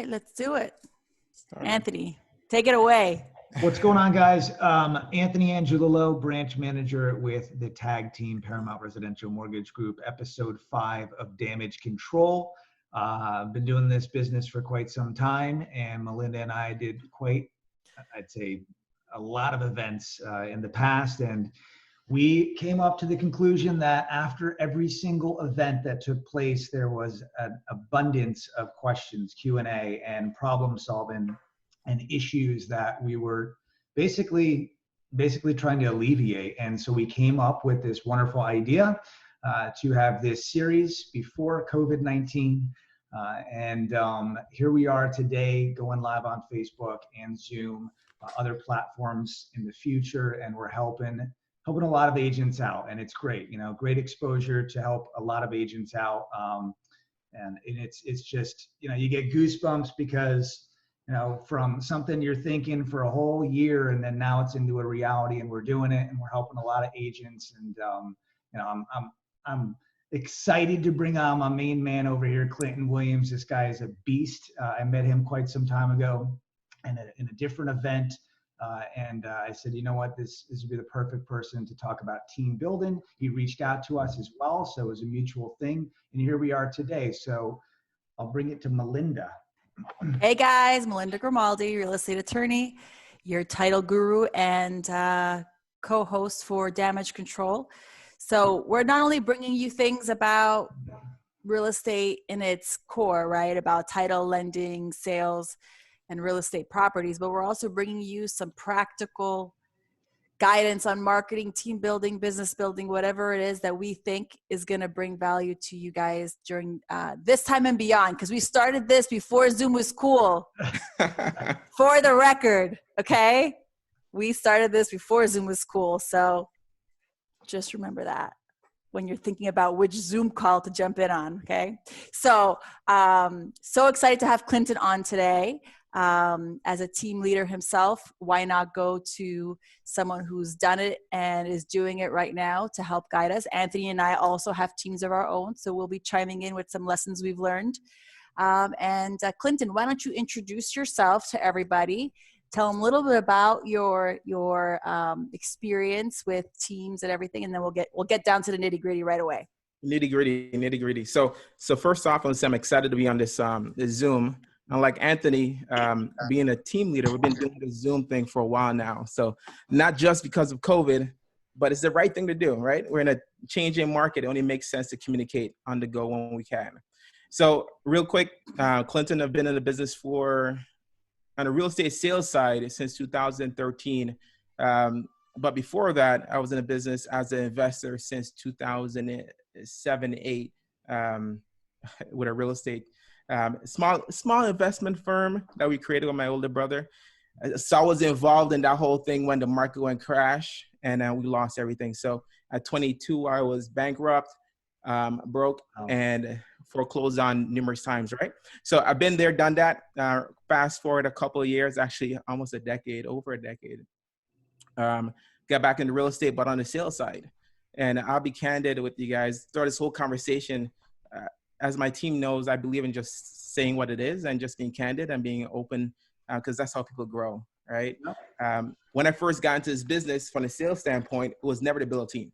right, let's do it. Anthony, take it away. What's going on, guys? Anthony Angelillo, branch manager with the tag team Paramount Residential Mortgage Group, episode 5 of Damage Control. I've been doing this business for quite some time, and Melinda and I did I'd say, a lot of events in the past, and we came up to the conclusion that after every single event that took place, there was an abundance of questions, Q&A, and problem solving and issues that we were basically trying to alleviate. And so we came up with this wonderful idea to have this series before COVID-19. Here we are today, going live on Facebook and Zoom, other platforms in the future, and we're helping a lot of agents out, and it's great. Great exposure to help a lot of agents out, and it's just, you get goosebumps because from something you're thinking for a whole year, and then now it's into a reality, and we're doing it, and we're helping a lot of agents, and I'm excited to bring on my main man over here, Clinton Williams. This guy is a beast. I met him quite some time ago in a different event. I said, you know what, this would be the perfect person to talk about team building. He reached out to us as well, so it was a mutual thing. And here we are today. So I'll bring it to Melinda. Hey guys, Melinda Grimaldi, real estate attorney, your title guru and co-host for Damage Control. So we're not only bringing you things about real estate in its core, right, about title, lending, sales, and real estate properties, but we're also bringing you some practical guidance on marketing, team building, business building, whatever it is that we think is going to bring value to you guys during this time and beyond, because we started this before Zoom was cool. For the record, okay? We started this before Zoom was cool, so just remember that when you're thinking about which Zoom call to jump in on, okay? So, so excited to have Clinton on today. As a team leader himself, why not go to someone who's done it and is doing it right now to help guide us? Anthony and I also have teams of our own, so we'll be chiming in with some lessons we've learned. Clinton, why don't you introduce yourself to everybody? Tell them a little bit about your experience with teams and everything, and then we'll get down to the nitty gritty right away. Nitty gritty. So first off, I'm excited to be on this Zoom. Unlike Anthony, being a team leader, we've been doing the Zoom thing for a while now. So not just because of COVID, but it's the right thing to do, right? We're in a changing market. It only makes sense to communicate on the go when we can. So real quick, Clinton, I've been in the business on the real estate sales side since 2013. But before that, I was in a business as an investor since 2007-8 with a real estate small investment firm that we created with my older brother. So I was involved in that whole thing when the market went crash, and we lost everything. So at 22, I was bankrupt, broke, and foreclosed on numerous times, right? So I've been there, done that. Fast forward a couple of years, actually almost over a decade. Got back into real estate, but on the sales side. And I'll be candid with you guys throughout this whole conversation. As my team knows, I believe in just saying what it is and just being candid and being open, because that's how people grow, right? When I first got into this business from a sales standpoint, it was never to build a team.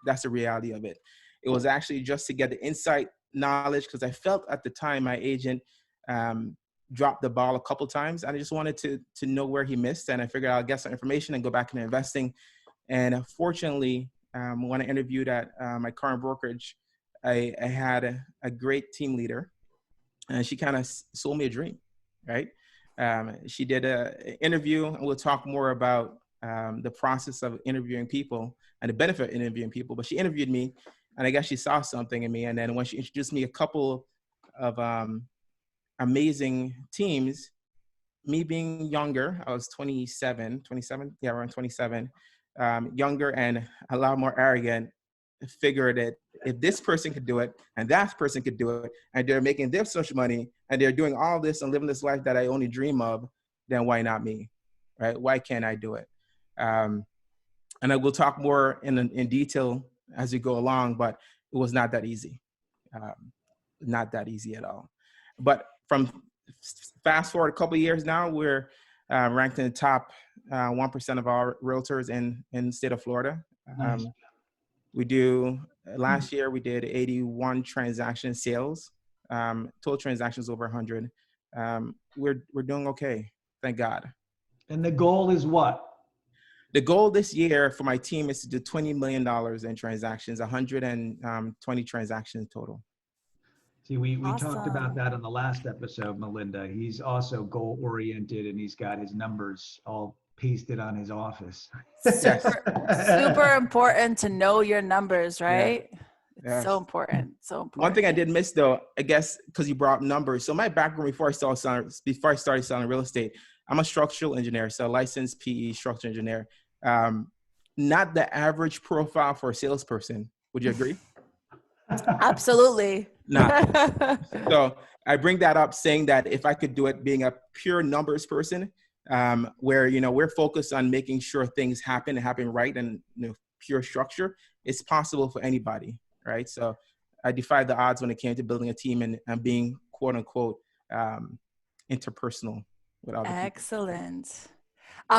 That's the reality of it. It was actually just to get the insight knowledge, because I felt at the time my agent dropped the ball a couple times, and I just wanted to know where he missed, and I figured I'll get some information and go back into investing. And fortunately, when I interviewed at my current brokerage, I had a great team leader, and she kind of sold me a dream, right? She did an interview, and we'll talk more about the process of interviewing people and the benefit of interviewing people. But she interviewed me, and I guess she saw something in me. And then when she introduced me a couple of amazing teams, me being younger, I was 27, around 27, younger and a lot more arrogant, figured that if this person could do it and that person could do it, and they're making this much money and they're doing all this and living this life that I only dream of, then why not me, right? Why can't I do it? And I will talk more in detail as we go along, but it was not that easy. Not that easy at all. But from fast forward a couple of years now, we're ranked in the top 1% of our realtors in the state of Florida. Nice. We do, last year we did 81 transaction sales, total transactions over 100. We're doing okay, thank God. And the goal is what? The goal this year for my team is to do $20 million in transactions, 120 transactions total. See, we Awesome. talked about that in the last episode, Melinda. He's also goal oriented and he's got his numbers all pasted on his office. Super important to know your numbers, right? Yes. So important. So important. One thing I did miss though, I guess, because you brought up numbers. So my background before I started selling real estate, I'm a structural engineer, so licensed PE structural engineer. Not the average profile for a salesperson. Would you agree? Absolutely. Not. So I bring that up saying that if I could do it being a pure numbers person, where, we're focused on making sure things happen right and pure structure, it's possible for anybody, right? So I defied the odds when it came to building a team and being quote unquote interpersonal with other people. Excellent.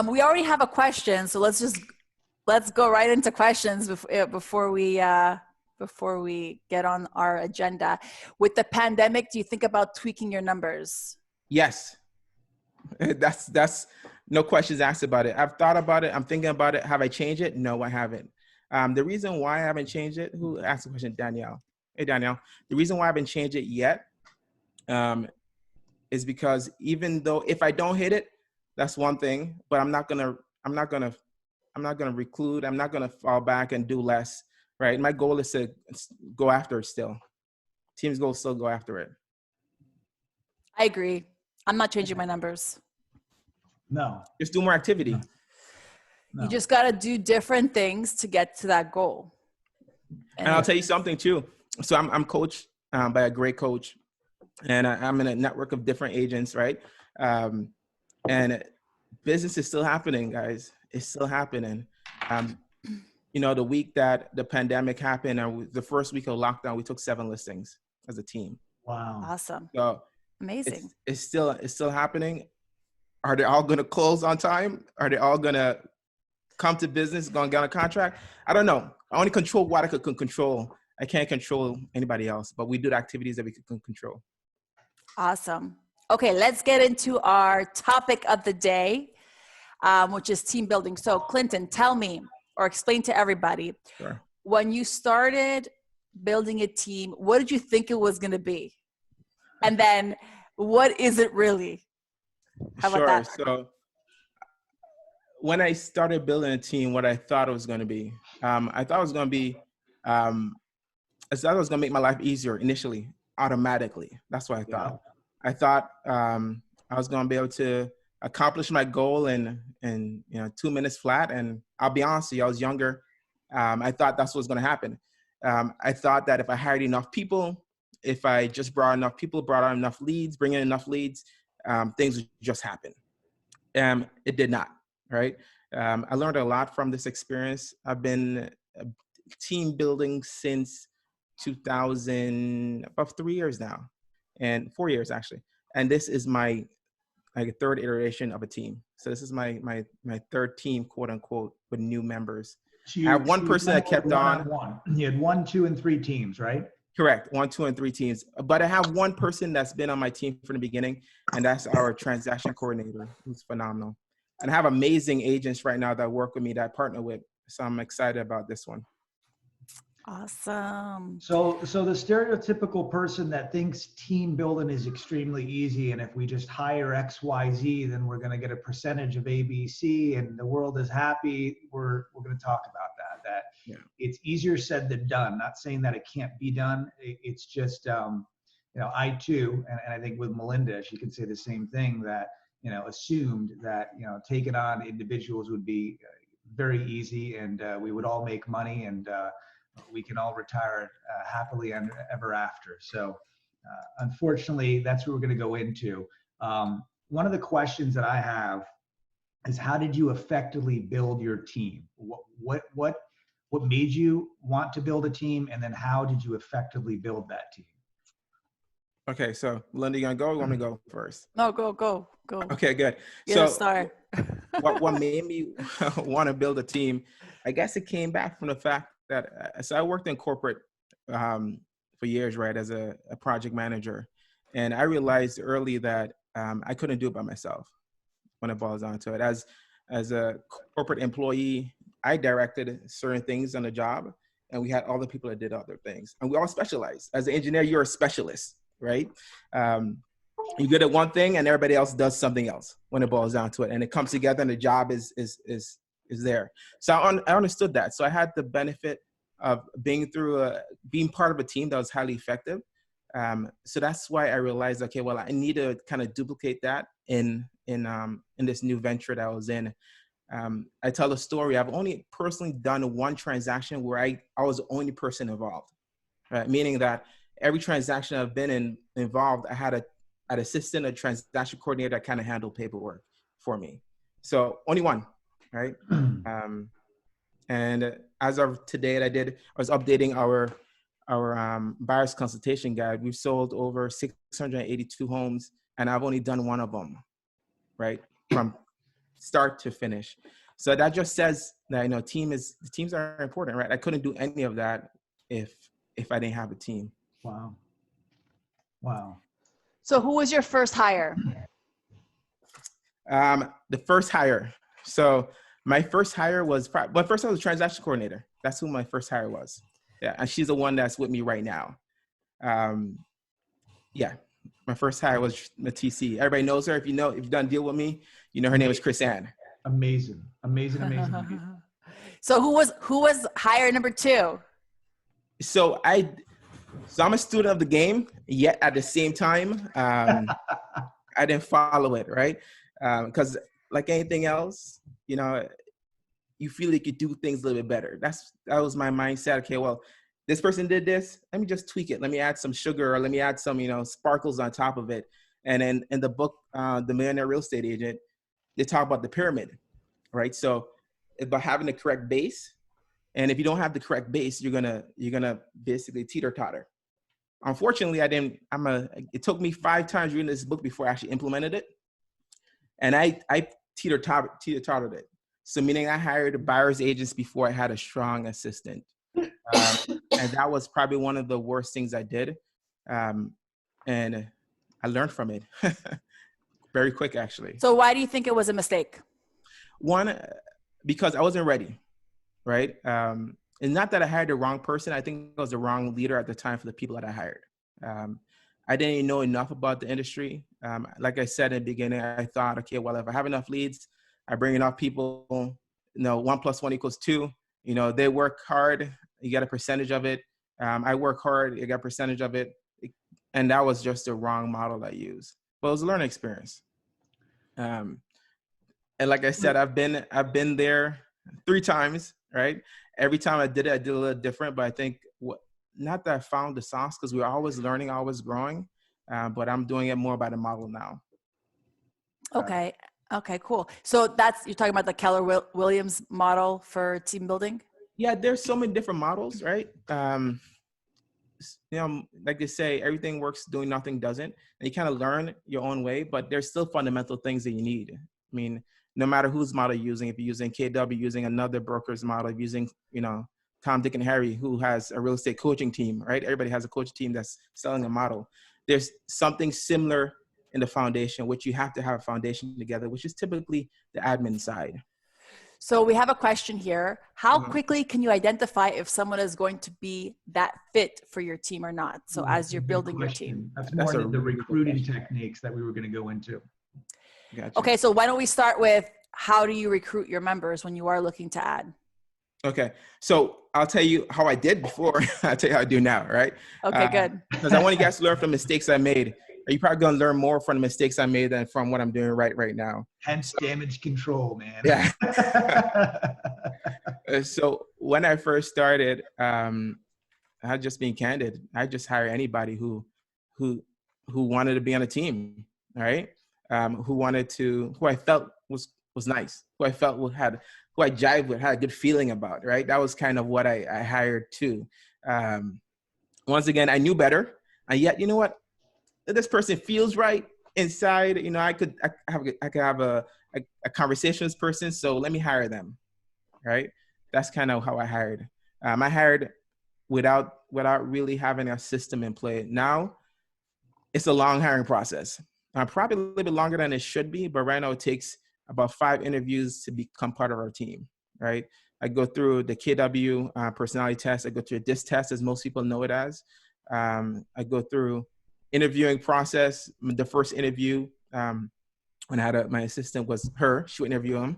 We already have a question, so let's go right into questions before we get on our agenda. With the pandemic, do you think about tweaking your numbers? Yes. That's no questions asked about it. I've thought about it. I'm thinking about it. Have I changed it? No, I haven't. The reason why I haven't changed it, who asked the question? Danielle. Hey, Danielle. The reason why I haven't changed it yet is because even though if I don't hit it, that's one thing, but I'm not gonna reclude. I'm not gonna fall back and do less, right? My goal is to go after it still. Team's goal is still go after it. I agree. I'm not changing my numbers. No. Just do more activity. No. You just got to do different things to get to that goal. And I'll tell you something too. So I'm coached by a great coach, and I'm in a network of different agents, right? And business is still happening, guys. It's still happening. The week that the pandemic happened, the first week of lockdown, we took 7 listings as a team. Wow. Awesome. So amazing. It's still happening. Are they all going to close on time? Are they all going to come to business, going to get on a contract? I don't know. I only control what I can control. I can't control anybody else, but we do the activities that we can control. Awesome. Okay, let's get into our topic of the day, which is team building. So Clinton, tell me or explain to everybody, Sure. When you started building a team, what did you think it was going to be? And then what is it really? How about that? So when I started building a team, what I thought it was going to be, I thought it was going to make my life easier initially, automatically. That's what I thought. Yeah. I thought I was going to be able to accomplish my goal in 2 minutes flat. And I'll be honest with you, I was younger. I thought that's what was going to happen. I thought that if I hired enough people, if I just brought enough people, brought out enough leads, bring in enough leads, things would just happen. It did not, right? I learned a lot from this experience. I've been team building since 2000, about 3 years now, and 4 years actually. And this is my third iteration of a team. So this is my third team, quote unquote, with new members. So I have one person that kept on. You had 1, 2, and 3 teams, right? Correct. 1, 2, and 3 teams. But I have one person that's been on my team from the beginning, and that's our transaction coordinator, who's phenomenal. And I have amazing agents right now that work with me, that I partner with. So I'm excited about this one. Awesome. So the stereotypical person that thinks team building is extremely easy, and if we just hire XYZ, then we're going to get a percentage of ABC, and the world is happy. We're going to talk about that. Yeah. It's easier said than done. Not saying that it can't be done. It's just I too, and I think with Melinda, she could say the same thing, that assumed that taking on individuals would be very easy, and we would all make money, and we can all retire happily and ever after. So unfortunately, that's what we're going to go into. One of the questions that I have is, how did you effectively build your team? What made you want to build a team? And then how did you effectively build that team? Okay, so Melinda, you gonna go or you want me to go first? No, go. Okay, good. You're the So star. what made me want to build a team? I guess it came back from the fact that so I worked in corporate for years, right, as a project manager, and I realized early that I couldn't do it by myself when it boils down to it. As a corporate employee, I directed certain things on the job, and we had other people that did other things, and we all specialize. As an engineer, you're a specialist, right? You're good at one thing and everybody else does something else when it boils down to it. And it comes together and the job is there. So I understood that. So I had the benefit of being part of a team that was highly effective. So that's why I realized, okay, well, I need to kind of duplicate that in this new venture that I was in. I tell a story. I've only personally done one transaction where I was the only person involved, right? Meaning that every transaction I've been involved, I had an assistant, a transaction coordinator that kind of handled paperwork for me. So only one, right? And as of today, I was updating our buyer's consultation guide. We've sold over 682 homes, and I've only done one of them, right, from start to finish. So that just says that teams are important, right? I couldn't do any of that if I didn't have a team. Wow. So who was your first hire? The first hire. So my first hire was, first I was a transaction coordinator. That's who my first hire was. Yeah, and she's the one that's with me right now. Yeah, my first hire was TC. Everybody knows her. If you've done a deal with me, her name is Chris Ann. Amazing. So who was hire number two? So I'm a student of the game, yet at the same time, I didn't follow it, right? Because like anything else, you feel like you do things a little bit better. That was my mindset. Okay, well, this person did this. Let me just tweak it. Let me add some sugar, or let me add some, sparkles on top of it. And then in the book, The Millionaire Real Estate Agent, they talk about the pyramid, right? So about having the correct base. And if you don't have the correct base, you're gonna basically teeter-totter. Unfortunately, it took me 5 times reading this book before I actually implemented it. And I teeter-tottered it. So meaning I hired buyer's agents before I had a strong assistant. And that was probably one of the worst things I did. And I learned from it very quick, actually. So why do you think it was a mistake? One, because I wasn't ready, right? And not that I hired the wrong person. I think I was the wrong leader at the time for the people that I hired. I didn't even know enough about the industry. Like I said in the beginning, I thought, okay, well, if I have enough leads, I bring enough people, 1 + 1 = 2. They work hard, you get a percentage of it. I work hard, you get a percentage of it. And that was just the wrong model I used. But it was a learning experience. And like I said, I've been there 3 times, right? Every time I did it a little different, but I think not that I found the sauce, because we're always learning, always growing, but I'm doing it more by the model now. Okay, cool. So you're talking about the Keller Williams model for team building? Yeah, there's so many different models, right? Like they say, everything works doing nothing doesn't. And you kind of learn your own way, but there's still fundamental things that you need. I mean, no matter whose model you're using, if you're using KW, using another broker's model, using, Tom, Dick, and Harry, who has a real estate coaching team, right? Everybody has a coaching team that's selling a model. There's something similar in the foundation, which you have to have a foundation together, which is typically the admin side. So we have a question here. How quickly can you identify if someone is going to be that fit for your team or not? So as you're building your team. That's more into the recruiting techniques that we were going to go into. Gotcha. Okay, so why don't we start with, how do you recruit your members when you are looking to add? Okay, so I'll tell you how I did before. I'll tell you how I do now, right? Okay, good. Because I want you guys to learn from the mistakes I made. You're probably going to learn more from the mistakes I made than from what I'm doing right now. Hence damage control, man. Yeah. So when I first started, I had just been candid. I just hire anybody who wanted to be on a team, right? Who I felt was nice, who I felt who I jived with, had a good feeling about, right? That was kind of what I hired too. Once again, I knew better, and yet, you know what? this person feels right inside, I could have a conversation with this person. So let me hire them. Right. That's kind of how I hired. I hired without really having a system in play. Now it's a long hiring process. Probably a little bit longer than it should be, but right now it takes about 5 interviews to become part of our team, right? I go through the KW personality test. I go through this test, as most people know it as. I go through interviewing process. The first interview, when I had my assistant was her. She would interview him.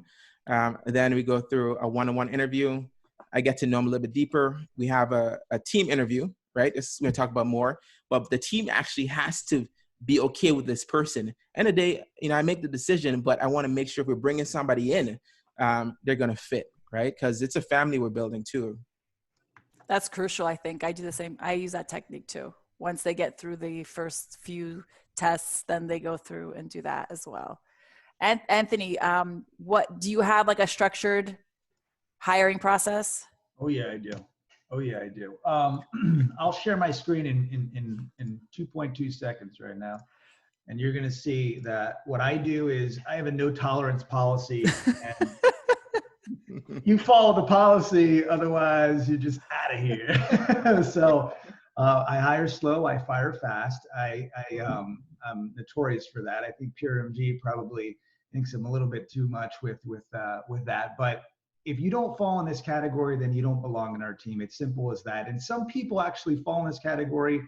Then we go through a one-on-one interview. I get to know him a little bit deeper. We have a team interview, right? This is going to talk about more, but the team actually has to be okay with this person. End of the day, I make the decision, but I want to make sure if we're bringing somebody in, they're going to fit, right? Because it's a family we're building too. That's crucial. I think I do the same. I use that technique too. Once they get through the first few tests, then they go through and do that as well. And Anthony, what do you have, like a structured hiring process? Oh yeah, I do. I'll share my screen in 2.2 seconds right now. And you're going to see that what I do is I have a no tolerance policy. And you follow the policy, otherwise you're just out of here. So I hire slow, I fire fast. I'm notorious for that. I think Pure MG probably thinks I'm a little bit too much with that. But if you don't fall in this category, then you don't belong in our team. It's simple as that. And some people actually fall in this category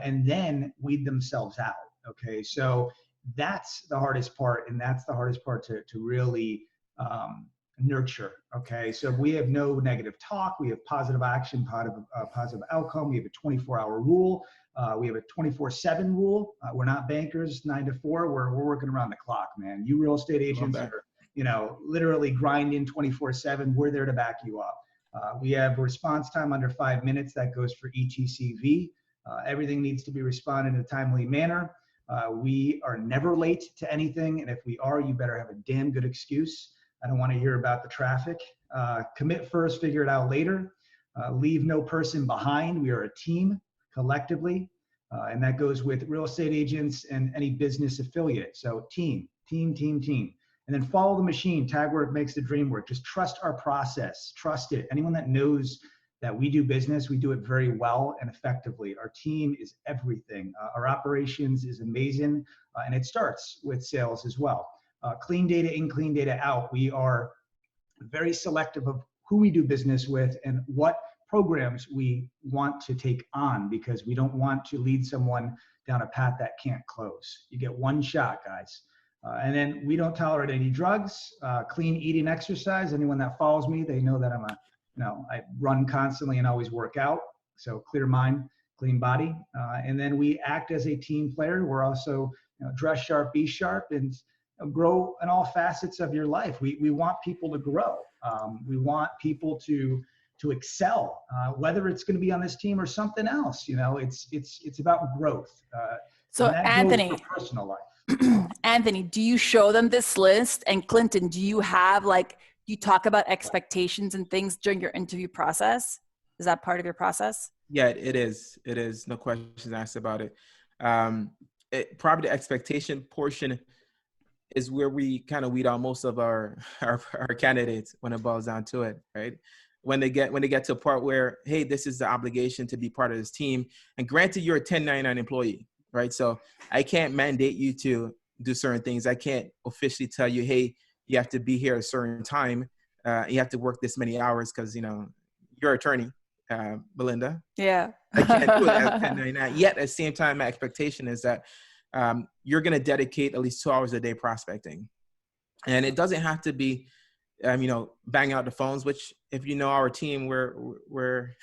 and then weed themselves out. Okay, so that's the hardest part, and that's the hardest part to really nurture. Okay, so we have no negative talk. We have positive action, positive outcome. We have a 24-hour rule. We have a 24/7 rule. We're not bankers 9 to 4. We're working around the clock, man. You real estate agents are literally grinding 24/7. We're there to back you up. We have response time under 5 minutes. That goes for ETCV. Everything needs to be responded in a timely manner. We are never late to anything. And if we are, you better have a damn good excuse. I don't want to hear about the traffic. Commit first, figure it out later. Leave no person behind. We are a team collectively. And that goes with real estate agents and any business affiliate. So team. And then follow the machine. Tag work makes the dream work. Just trust our process. Trust it. Anyone that knows that we do business, we do it very well and effectively. Our team is everything. Our operations is amazing. And it starts with sales as well. Clean data in, clean data out. We are very selective of who we do business with and what programs we want to take on, because we don't want to lead someone down a path that can't close. You get one shot, guys. And then we don't tolerate any drugs, clean eating, exercise. Anyone that follows me, they know that I run constantly and always work out. So clear mind, clean body. And then we act as a team player. We're also dress sharp, be sharp, and grow in all facets of your life. We want people to grow. We want people to excel, whether it's going to be on this team or something else. It's about growth. So Anthony, personal life. Anthony, do you show them this list? And Clinton, do you have you talk about expectations and things during your interview process? Is that part of your process? Yeah, it is. It is. No questions asked about it. Probably the expectation portion is where we kind of weed out most of our candidates when it boils down to it, right? When they get to a part where, hey, this is the obligation to be part of this team. And granted, you're a 1099 employee, right? So I can't mandate you to do certain things. I can't officially tell you, hey, you have to be here at a certain time. You have to work this many hours because, you're an attorney, Melinda. Yeah. I can't do it at 1099. Yet at the same time, my expectation is that you're going to dedicate at least 2 hours a day prospecting. And it doesn't have to be, bang out the phones, which if you know our team, we're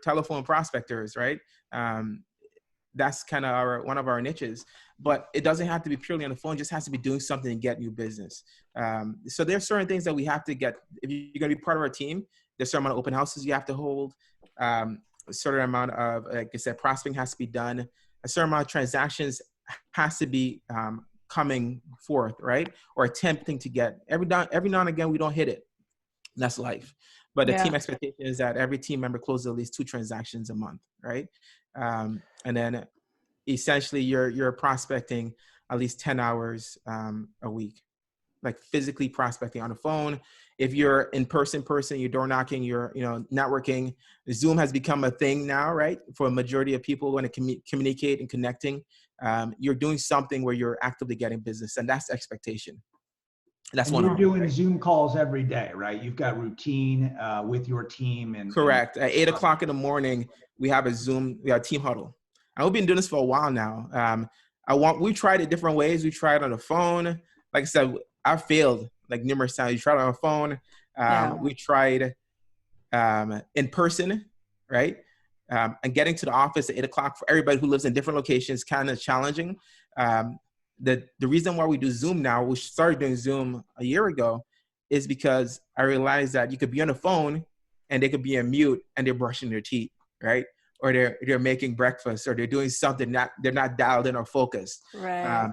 telephone prospectors, right? That's kind of one of our niches, but it doesn't have to be purely on the phone. It just has to be doing something to get new business. So there's certain things that we have to get. If you're going to be part of our team, there's a certain amount of open houses you have to hold. A certain amount of, like I said, prospecting has to be done. A certain amount of transactions has to be coming forth, right? Or attempting to get. Every now and again, we don't hit it. That's life. But the team expectation is that every team member closes at least 2 transactions a month, right? And then essentially you're prospecting at least 10 hours a week, like physically prospecting on the phone. If you're in person, you're door knocking, you're, networking. Zoom has become a thing now, right? For a majority of people when to communicate and connecting, you're doing something where you're actively getting business, and that's the expectation. That's and one. You're doing Zoom calls every day, right? You've got routine with your team, and correct. At 8:00 in the morning, we have a team huddle. And we've been doing this for a while now. We tried it different ways. We tried on the phone. Like I said, I failed like numerous times. We tried on the phone. We tried in person, right? And getting to the office at 8:00 for everybody who lives in different locations, kind of challenging. The reason why we do Zoom now, we started doing Zoom a year ago, is because I realized that you could be on the phone and they could be on mute and they're brushing their teeth, right? Or they're making breakfast, or they're doing something they're not dialed in or focused. Right.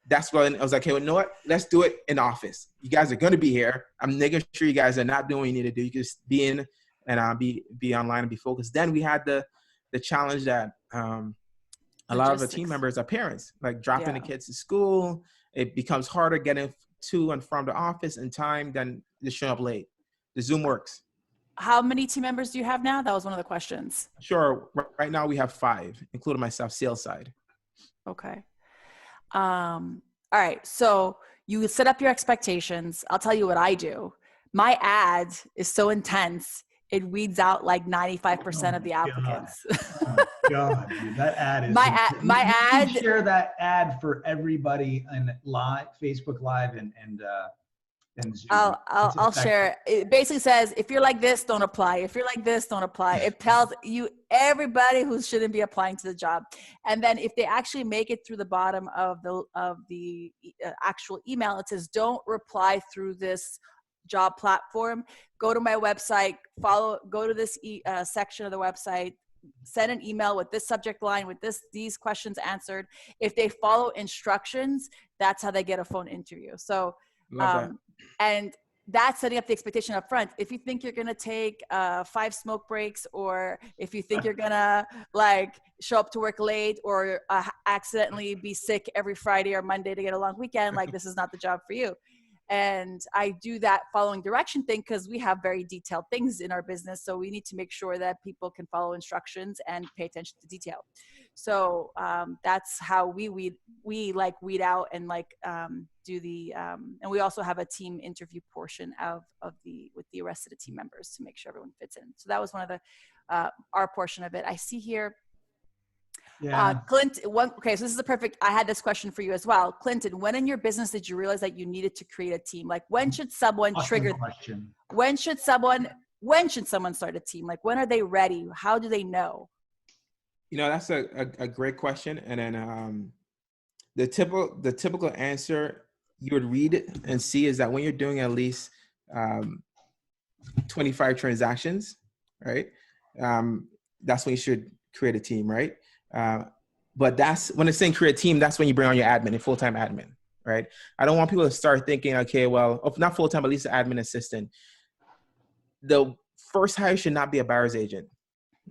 That's when I was like, hey, well, you know what? Let's do it in office. You guys are going to be here. I'm making sure you guys are not doing what you need to do. You can just be in and be online and be focused. Then we had the challenge that a lot of the team members are parents, like dropping the kids to school. It becomes harder getting to and from the office in time than just showing up late. The Zoom works. How many team members do you have now? That was one of the questions. Sure. Right now we have 5, including myself, sales side. Okay. All right. So you set up your expectations. I'll tell you what I do. My ad is so intense, it weeds out like 95% of the applicants. Oh my God, dude, that ad is my ad. Share that ad for everybody in Facebook Live and Zoom. I'll share it. It basically says, if you're like this, don't apply. If you're like this, don't apply. It tells you everybody who shouldn't be applying to the job. And then if they actually make it through the bottom of the actual email, it says, don't reply through this job platform. Go to my website, go to this section of the website, send an email with this subject line, with these questions answered. If they follow instructions, that's how they get a phone interview. So, and that's setting up the expectation up front. If you think you're going to take 5 smoke breaks, or if you think you're going to like show up to work late, or accidentally be sick every Friday or Monday to get a long weekend, like this is not the job for you. And I do that following direction thing because we have very detailed things in our business. So we need to make sure that people can follow instructions and pay attention to detail. So that's how we weed out and do the, and we also have a team interview portion with the rest of the team members to make sure everyone fits in. So that was one of the, our portion of it. I see here. Yeah. Clint, okay, so this is the perfect, I had this question for you as well. Clinton, when in your business did you realize that you needed to create a team? Like when should someone when should someone start a team? Like when are they ready? How do they know? That's a great question. And then the typical answer you would read it and see is that when you're doing at least 25 transactions, right? That's when you should create a team, right? But that's when it's saying create a team, that's when you bring on your admin, a full-time admin, right? I don't want people to start thinking, okay, well, if not full-time, at least an admin assistant. The first hire should not be a buyer's agent,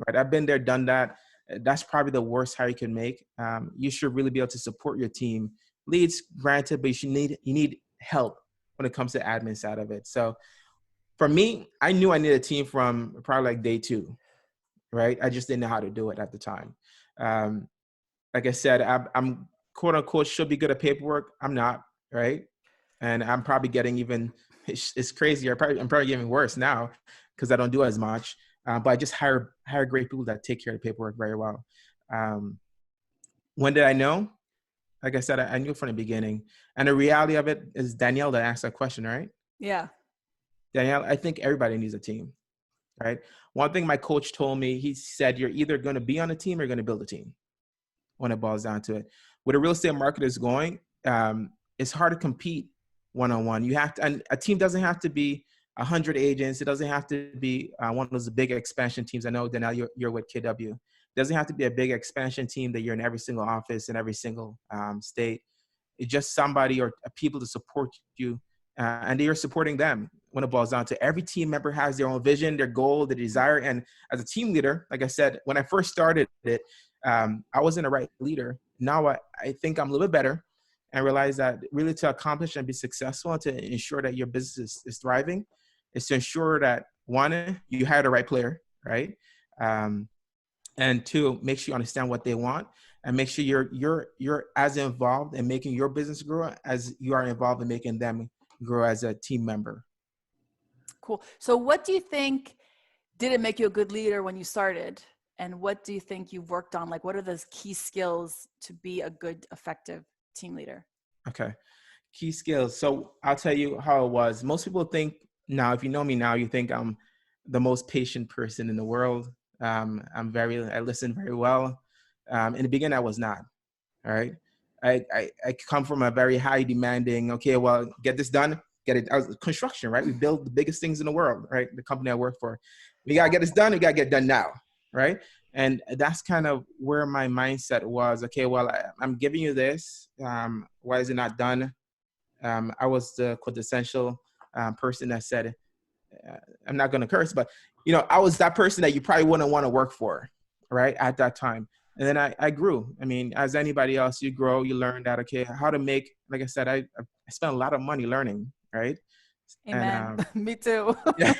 right? I've been there, done that. That's probably the worst hire you can make. You should really be able to support your team. Leads, granted, but you need help when it comes to the admin side of it. So for me, I knew I needed a team from probably like day 2, right? I just didn't know how to do it at the time. Like I said, I'm quote unquote should be good at paperwork. I'm not, right? And I'm probably getting it's crazy. I'm probably getting worse now because I don't do as much. But I just hire great people that take care of the paperwork very well. When did I know? Like I said, I knew from the beginning. And the reality of it is Danielle that asked that question, right? Yeah. Danielle, I think everybody needs a team, right? One thing my coach told me, he said, you're either going to be on a team or you're going to build a team when it boils down to it. Where the real estate market is going, it's hard to compete one-on-one. You have to, and a team doesn't have to be 100 agents. It doesn't have to be one of those big expansion teams. I know, Danielle, you're with KW. It doesn't have to be a big expansion team that you're in every single office in every single state. It's just somebody or people to support you, and you're supporting them when it boils down to every team member has their own vision, their goal, their desire. And as a team leader, like I said, when I first started it, I wasn't the right leader. now I think I'm a little bit better, and realize that really to accomplish and be successful and to ensure that your business is thriving is to ensure that, one, you hire the right player, right? And two, make sure you understand what they want, and make sure you're as involved in making your business grow as you are involved in making them grow as a team member. Cool. So what do you think didn't make you a good leader when you started? And what do you think you've worked on? Like, what are those key skills to be a good, effective team leader? Okay. Key skills. So I'll tell you how it was. Most people think now, if you know me now, you think I'm the most patient person in the world. I listen very well. In the beginning, I was not. All right. I come from a very high demanding, okay, well, get this done, get it. I was construction, right? We build the biggest things in the world, right? The company I work for. We got to get this done. We got to get it done now. Right. And that's kind of where my mindset was. Okay, well, I'm giving you this. Why is it not done? I was the quintessential person that said, I'm not going to curse, but, I was that person that you probably wouldn't want to work for, right, at that time. And then I grew. I mean, as anybody else, you grow, you learn that, okay, how to make, like I said, I spent a lot of money learning, right? Amen. And, Me too. yeah.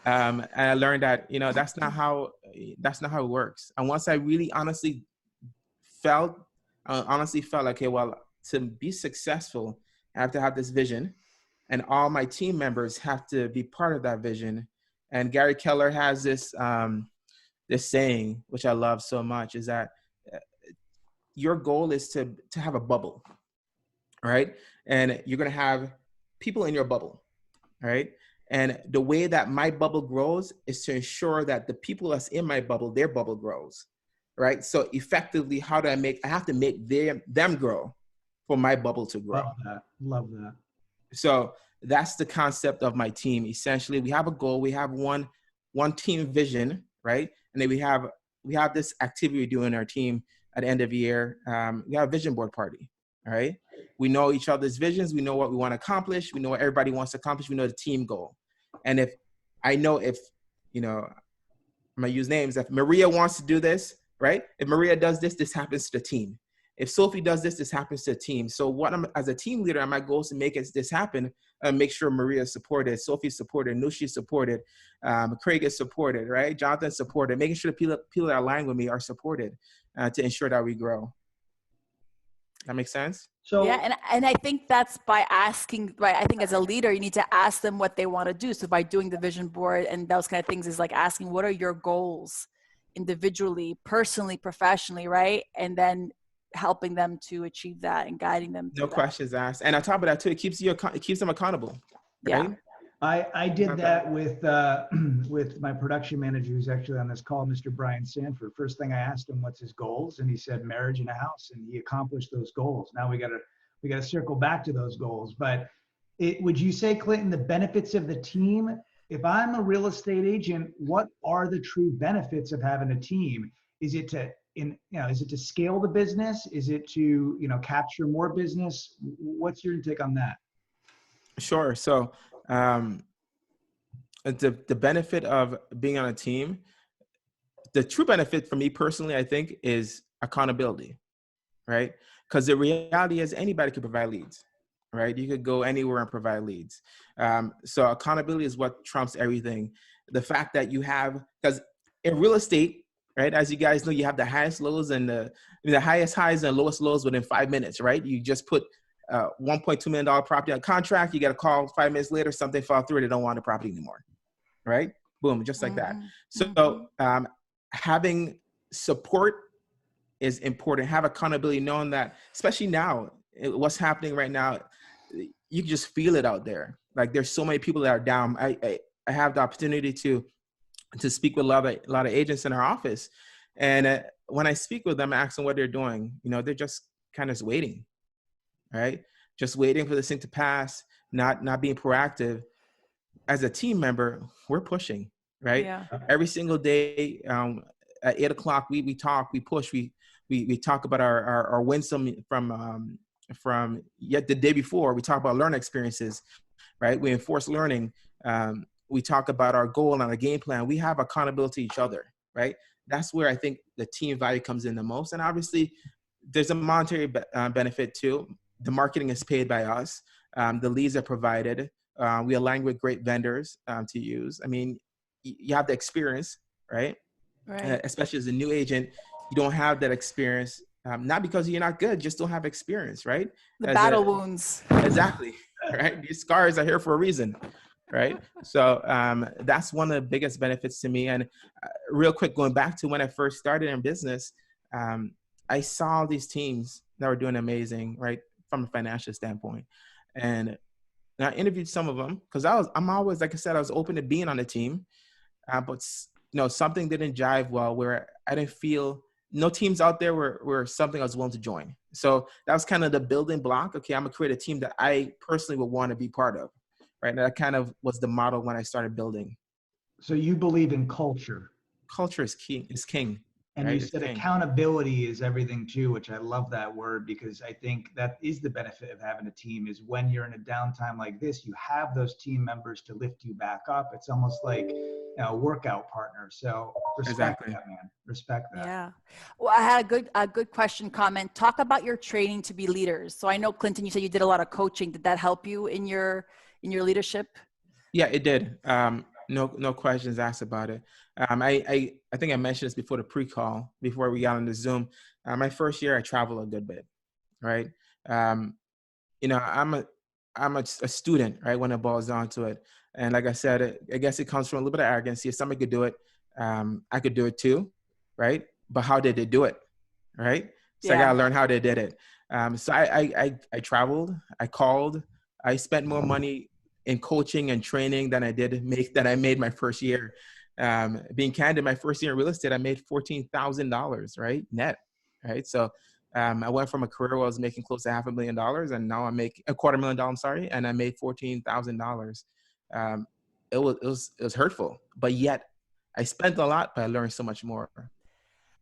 And I learned that, that's not how it works. And once I really honestly felt, okay, well, to be successful, I have to have this vision, and all my team members have to be part of that vision. And Gary Keller has this saying, which I love so much, is that your goal is to have a bubble, right? And you're going to have people in your bubble, right? And the way that my bubble grows is to ensure that the people that's in my bubble, their bubble grows, right? So effectively, I have to make them grow for my bubble to grow. Love that. So that's the concept of my team. Essentially, we have a goal. We have one team vision, right? And then we have this activity we do in our team at the end of the year. We have a vision board party, all right? We know each other's visions. We know what we want to accomplish. We know what everybody wants to accomplish. We know the team goal. And if I'm going to use names. If Maria wants to do this, right? If Maria does this, this happens to the team. If Sophie does this, this happens to the team. So as a team leader, my goal is to make this happen, make sure Maria is supported, Sophie's supported, Nushi is supported, Craig is supported, right? Jonathan's supported, making sure the people that align with me are supported to ensure that we grow. That makes sense? So yeah, and I think that's by asking, right? I think as a leader, you need to ask them what they want to do. So by doing the vision board and those kind of things is like asking, what are your goals individually, personally, professionally, right? And then helping them to achieve that and guiding them. No questions asked. And on top of that too, it keeps them accountable. Right? Yeah. I did that with my production manager who's actually on this call, Mr. Brian Sanford. First thing I asked him, what's his goals? And he said marriage and a house, and he accomplished those goals. Now we gotta circle back to those goals. But would you say, Clinton, the benefits of the team? If I'm a real estate agent, what are the true benefits of having a team? Is it to scale the business? Is it to, capture more business? What's your take on that? Sure. So the benefit of being on a team, the true benefit for me personally, I think, is accountability, right? Because the reality is anybody can provide leads, right? You could go anywhere and provide leads. So accountability is what trumps everything. The fact that you have, because in real estate, right, as you guys know, you have the highest lows and the highest highs and lowest lows within 5 minutes, right? You just put $1.2 million property on contract. You get a call 5 minutes later, something fell through. They don't want the property anymore, right? Boom, just like that. So having support is important. Have accountability, knowing that, especially now, what's happening right now, you can just feel it out there. Like there's so many people that are down. I have the opportunity to speak with a lot of agents in our office. And when I speak with them, I ask them what they're doing. They're just kind of waiting, right? Just waiting for this thing to pass, not being proactive. As a team member, we're pushing, right? Yeah. Every single day at 8 o'clock, we talk, we push, we talk about our wins from yet the day before. We talk about learning experiences, right? We enforce learning. We talk about our goal and our game plan. We have accountability to each other, right? That's where I think the team value comes in the most. And obviously, there's a monetary benefit too. The marketing is paid by us. The leads are provided. We align with great vendors to use. I mean, you have the experience, right? Right. Especially as a new agent, you don't have that experience. Not because you're not good, just don't have experience, right? The battle wounds. Exactly, right? These scars are here for a reason, right? So that's one of the biggest benefits to me. And real quick, going back to when I first started in business, I saw these teams that were doing amazing, right, from a financial standpoint. And I interviewed some of them because I'm always, like I said, I was open to being on the team, but something didn't jive well where I didn't feel no teams out there were something I was willing to join. So that was kind of the building block. Okay, I'm gonna create a team that I personally would want to be part of, right? And that kind of was the model when I started building. So you believe in culture. Culture is key, is king. And right? you said accountability is everything too, which I love that word, because I think that is the benefit of having a team is when you're in a downtime like this, you have those team members to lift you back up. It's almost like a workout partner. So respect that, man. Respect that. Yeah. Well, I had a good question comment. Talk about your training to be leaders. So I know, Clinton, you said you did a lot of coaching. Did that help you in your leadership? Yeah, it did. No questions asked about it. I think I mentioned this before the pre-call, before we got on the Zoom. My first year, I traveled a good bit, right? I'm a student, right? When it boils down to it, and like I said, I guess it comes from a little bit of arrogance. If somebody could do it, I could do it too, right? But how did they do it, right? So I gotta learn how they did it. So I traveled, I called, I spent more money in coaching and training than I made my first year. Being candid, my first year in real estate, I made $14,000, right? Net, right? So I went from a career where I was making close to $500,000 and now I make $250,000, I'm sorry. And I made $14,000. It was hurtful, but yet I spent a lot, but I learned so much more.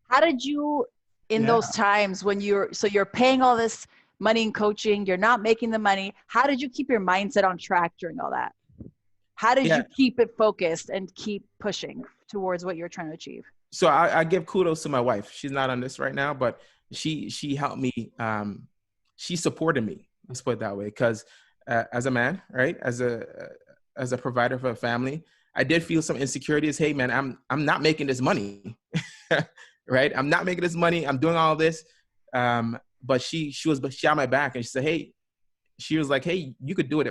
How did you, in those times when you're paying all this money in coaching, you're not making the money, how did you keep your mindset on track during all that? How did you keep it focused and keep pushing towards what you're trying to achieve? So I give kudos to my wife. She's not on this right now, but she helped me. She supported me. Let's put it that way. Because as a man, right, as a provider for a family, I did feel some insecurities. Hey, man, I'm not making this money, right? I'm not making this money. I'm doing all this. But she had my back and she said, hey, she was like, hey, you could do it.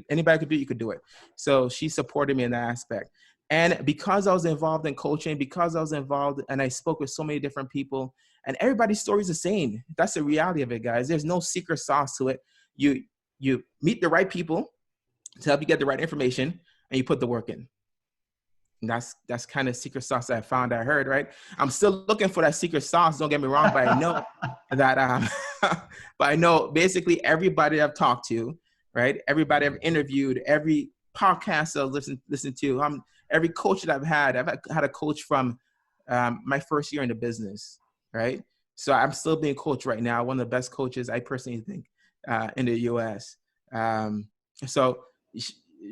Anybody could do it. You could do it. So she supported me in that aspect. And because I was involved in coaching, because I was involved and I spoke with so many different people and everybody's story is the same. That's the reality of it, guys. There's no secret sauce to it. You meet the right people to help you get the right information and you put the work in. And that's kind of secret sauce that I found, I heard, right? I'm still looking for that secret sauce. Don't get me wrong, but I know that, but I know basically everybody I've talked to, right? Everybody I've interviewed, every podcast I've listened to, every coach that I've had a coach from my first year in the business, right? So I'm still being coached right now. One of the best coaches I personally think in the US. So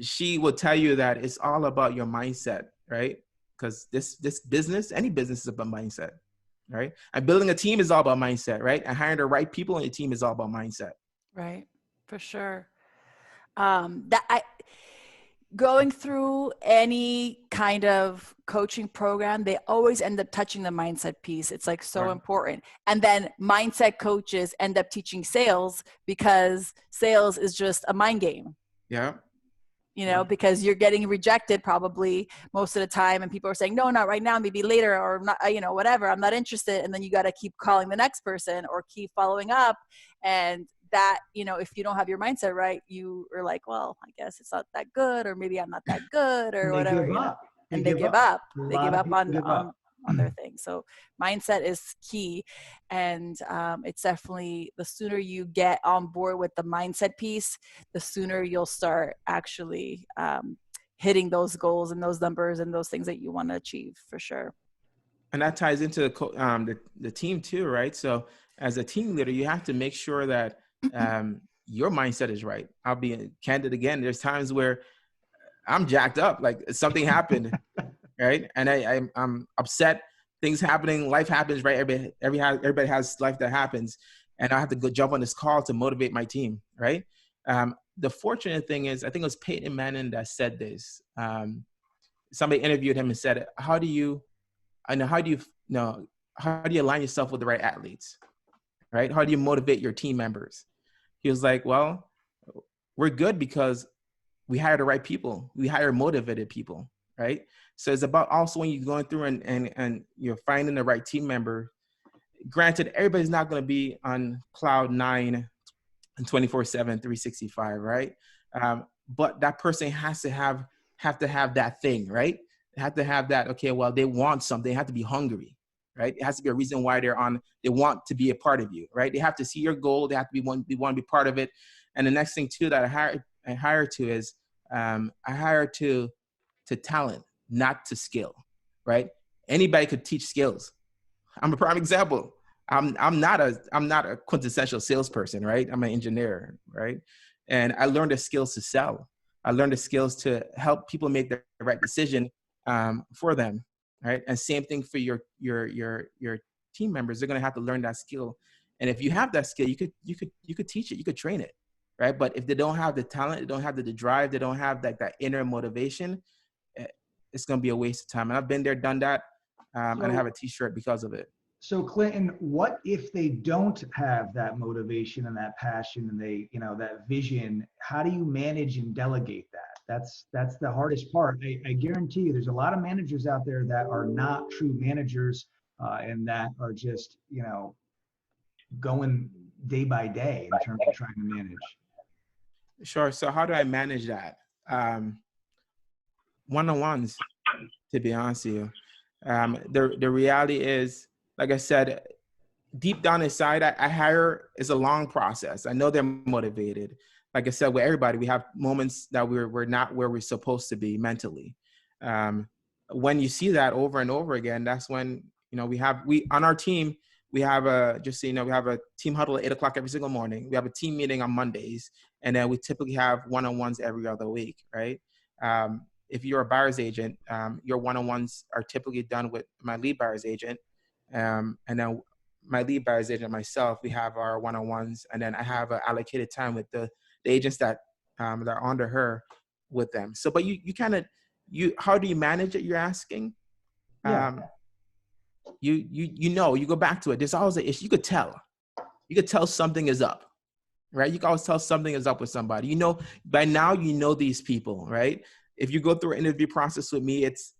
she will tell you that it's all about your mindset, right? Because this business, any business is about mindset, right? And building a team is all about mindset, right? And hiring the right people in your team is all about mindset. Right, for sure. Going through any kind of coaching program, they always end up touching the mindset piece. It's like so important. And then mindset coaches end up teaching sales because sales is just a mind game. Yeah. Because you're getting rejected probably most of the time and people are saying, no, not right now, maybe later, or not, whatever, I'm not interested. And then you got to keep calling the next person or keep following up. And that, if you don't have your mindset right, you are like, well, I guess it's not that good, or maybe I'm not that good or whatever, and they give up. They give up on their thing. So mindset is key. And it's definitely, the sooner you get on board with the mindset piece, the sooner you'll start actually hitting those goals and those numbers and those things that you want to achieve, for sure. And that ties into the team too, right? So as a team leader, you have to make sure that your mindset is right. I'll be candid again. There's times where I'm jacked up, like something happened, right? And I'm upset. things happening, life happens, right? Everybody has life that happens, and I have to go jump on this call to motivate my team, right? The fortunate thing is, I think it was Peyton Manning that said this. Somebody interviewed him and said, how do you align yourself with the right athletes, right? How do you motivate your team members? He was like, well, we're good because we hire the right people. We hire motivated people, right? So it's about also when you're going through and you're finding the right team member. Granted, everybody's not going to be on cloud 9 and 24/7, 365, right? But that person has to have that thing, right? They have to have that, okay, well, they want something. They have to be hungry, right? It has to be a reason why they want to be a part of you, right? They have to see your goal. They have to want to be part of it. And the next thing too that I hire to talent, not to skill, right? Anybody could teach skills. I'm a prime example. I'm not a quintessential salesperson, right? I'm an engineer, right? And I learned the skills to sell. I learned the skills to help people make the right decision for them, right? And same thing for your team members. They're going to have to learn that skill. And if you have that skill, you could teach it, you could train it, right? But if they don't have the talent, they don't have the drive, they don't have that inner motivation, it's going to be a waste of time. And I've been there, done that, and I have a T-shirt because of it. So Clinton, what if they don't have that motivation and that passion and they, that vision? How do you manage and delegate that? That's the hardest part. I guarantee you there's a lot of managers out there that are not true managers and that are just, going day by day in terms of trying to manage. Sure. So how do I manage that? One-on-ones, to be honest with you. The reality is, like I said, deep down inside, I hire is a long process. I know they're motivated. Like I said, with everybody, we have moments that we're not where we're supposed to be mentally. When you see that over and over again, that's when, we on our team, we have we have a team huddle at 8:00 every single morning. We have a team meeting on Mondays, and then we typically have one-on-ones every other week, right? If you're a buyer's agent, your one-on-ones are typically done with my lead buyer's agent. And then my lead buyer's agent and myself, we have our one-on-ones, and then I have an allocated time with the agents that are under her with them. So, but how do you manage it? You're asking. Yeah. You go back to it. There's always an issue. You could tell something is up, right? You can always tell something is up with somebody. By now these people, right? If you go through an interview process with me, it's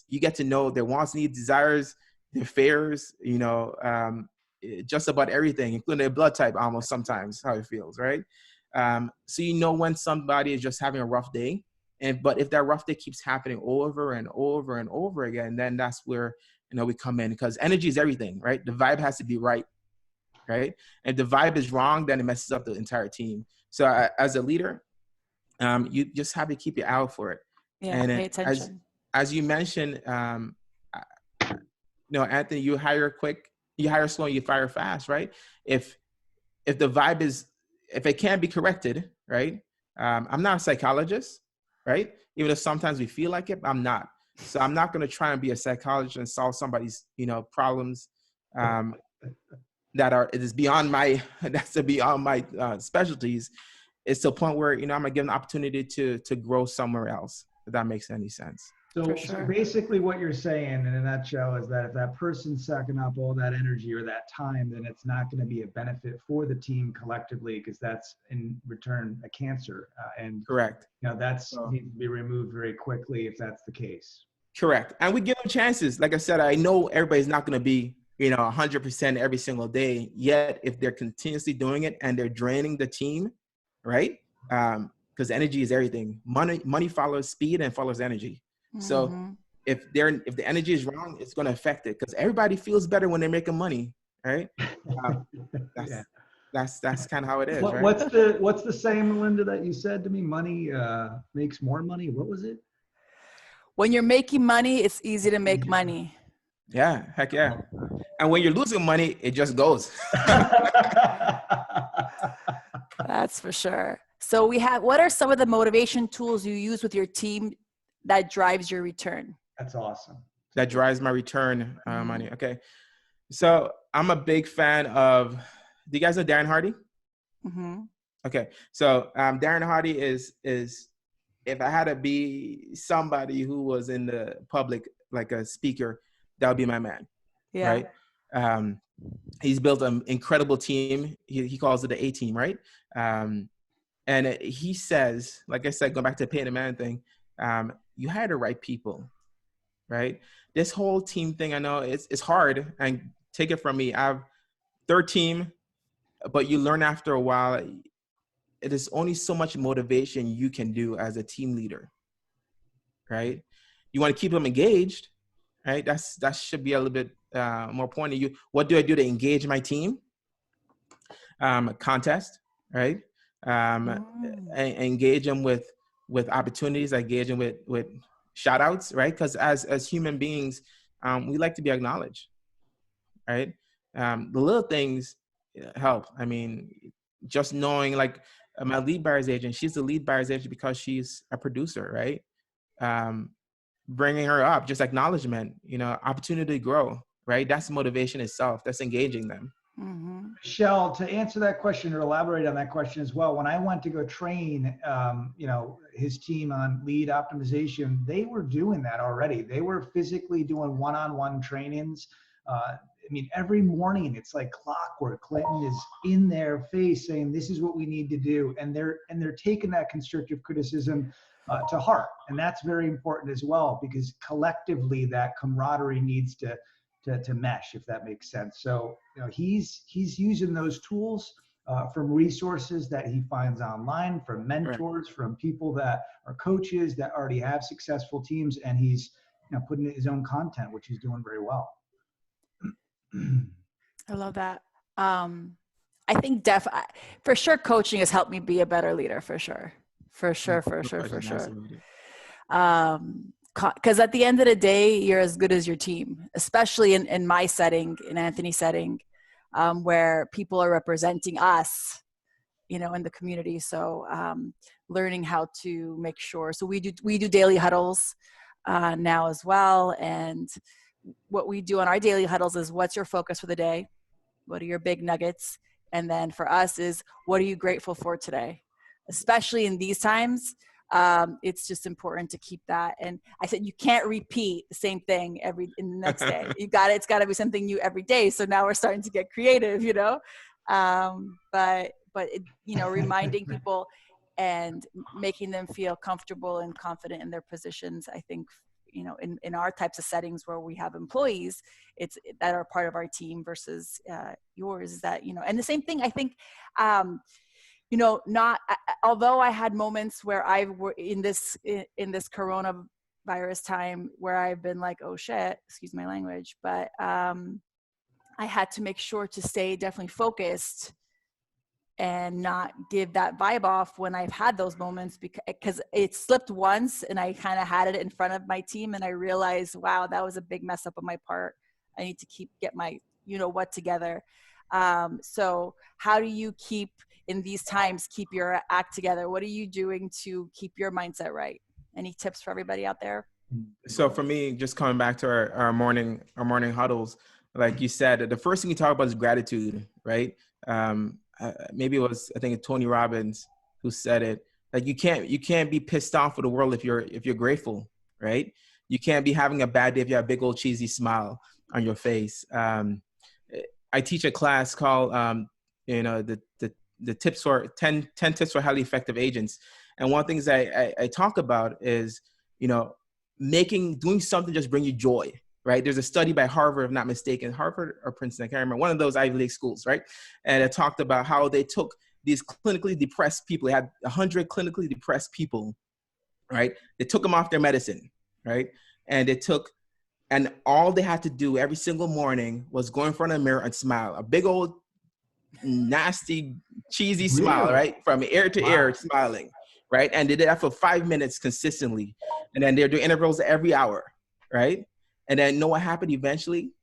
you get to know their wants, needs, desires, their fears, just about everything, including their blood type, almost sometimes how it feels, right? So when somebody is just having a rough day, but if that rough day keeps happening over and over and over again, then that's where we come in, because energy is everything, right? The vibe has to be right? And if the vibe is wrong, then it messes up the entire team. So as a leader, you just have to keep your eye out for it. Yeah, and pay attention. As you mentioned, Anthony, you hire quick, you hire slow, you fire fast, right? If the vibe if it can be corrected, right? I'm not a psychologist, right? Even if sometimes we feel like it, I'm not. So I'm not going to try and be a psychologist and solve somebody's, problems it is beyond my specialties. It's to a point where, I'm going to give them the opportunity to grow somewhere else, if that makes any sense. So basically what you're saying in a nutshell is that if that person's sucking up all that energy or that time, then it's not going to be a benefit for the team collectively, because that's in return a cancer. And correct. That's needs to be removed very quickly if that's the case. Correct. And we give them chances. Like I said, I know everybody's not going to be, 100% every single day. Yet if they're continuously doing it and they're draining the team, right? Because energy is everything. Money follows speed and follows energy. So if the energy is wrong, it's going to affect it, because everybody feels better when they're making money, right? That's kind of how it is. Right? What's the saying, Melinda, that you said to me? Money makes more money. What was it? When you're making money, it's easy to make money. Yeah, heck yeah. And when you're losing money, it just goes. That's for sure. So what are some of the motivation tools you use with your team that drives your return? That's awesome. that drives my return money. Okay. So I'm a big fan of, do you guys know Darren Hardy? Mm-hmm. Okay. So Darren Hardy is, if I had to be somebody who was in the public, like a speaker, that would be my man. Yeah. Right. He's built an incredible team. He calls it the A team, right? And he says, like I said, going back to the paint a man thing, you hire the right people, right? This whole team thing, I know it's hard, and take it from me. I have third team, but you learn after a while, it is only so much motivation you can do as a team leader, right? You want to keep them engaged, right? That should be a little bit more pointed. What do I do to engage my team? Contest, right? Engage them with opportunities. Engage them with shout outs, right? Because as human beings, we like to be acknowledged, right? The little things help. I mean, just knowing, like my lead buyer's agent, she's the lead buyer's agent because she's a producer, right? Bringing her up, just acknowledgement, opportunity to grow, right? That's motivation itself. That's engaging them. Mm-hmm. Michelle, to answer that question or elaborate on that question as well, when I went to go train, his team on lead optimization, they were doing that already. They were physically doing one-on-one trainings. Every morning it's like clockwork. Clinton is in their face saying, "This is what we need to do," and they're taking that constructive criticism to heart, and that's very important as well, because collectively that camaraderie needs to mesh, if that makes sense. So he's using those tools from resources that he finds online, from mentors, right, from people that are coaches that already have successful teams, and he's putting in his own content, which he's doing very well. I love that. I think for sure coaching has helped me be a better leader, for sure. Because at the end of the day, you're as good as your team, especially in my setting, in Anthony's setting, where people are representing us, in the community. So learning how to make sure. So we do daily huddles now as well. And what we do on our daily huddles is, what's your focus for the day? What are your big nuggets? And then for us is, what are you grateful for today? Especially in these times, it's just important to keep that. And I said, you can't repeat the same thing in the next day. It's got to be something new every day. So now we're starting to get creative, but reminding people and making them feel comfortable and confident in their positions. I think, in our types of settings where we have employees, that are part of our team versus yours, is that, and the same thing, I think, although I had moments where I were in this coronavirus time where I've been like, oh shit, excuse my language, but I had to make sure to stay definitely focused and not give that vibe off when I've had those moments, because it slipped once and I kind of had it in front of my team and I realized, wow, that was a big mess up on my part. I need to get my, what together. So how do you in these times, keep your act together? What are you doing to keep your mindset right? Any tips for everybody out there? So for me, just coming back to our morning huddles, like you said, the first thing you talk about is gratitude, right? Maybe it was, I think, Tony Robbins who said it. Like you can't be pissed off with the world if you're grateful, right? You can't be having a bad day if you have a big old cheesy smile on your face. I teach a class called the tips for 10 tips for highly effective agents, and one of the things I talk about is doing something just bring you joy. Right. There's a study by Harvard, if not mistaken, Harvard or Princeton, I can't remember, one of those Ivy League schools. Right. And it talked about how they took these clinically depressed people. They had 100 clinically depressed people. Right. They took them off their medicine. Right. And all they had to do every single morning was go in front of the mirror and smile. A big old nasty, cheesy smile, right? From ear to ear, smiling. Right. And they did that for 5 minutes consistently. And then they're doing intervals every hour. Right. And then know what happened eventually?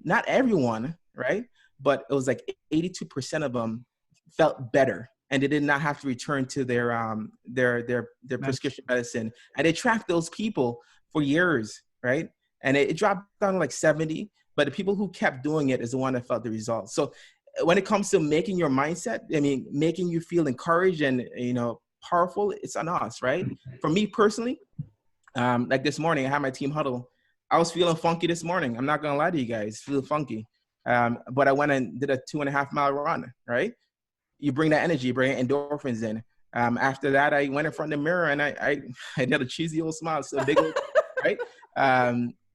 Not everyone, right? But it was like 82% of them felt better, and they did not have to return to their prescription medicine. And they tracked those people for years, right? and it dropped down to like 70. But the people who kept doing it is the one that felt the results. So when it comes to making your mindset, I mean, making you feel encouraged and, powerful, it's on us, right? For me personally, like this morning, I had my team huddle. I was feeling funky this morning. I'm not going to lie to you guys, feel funky. But I went and did a 2.5 mile run, right? You bring that energy, bring endorphins in. After that, I went in front of the mirror and I did a cheesy old smile, so big, right?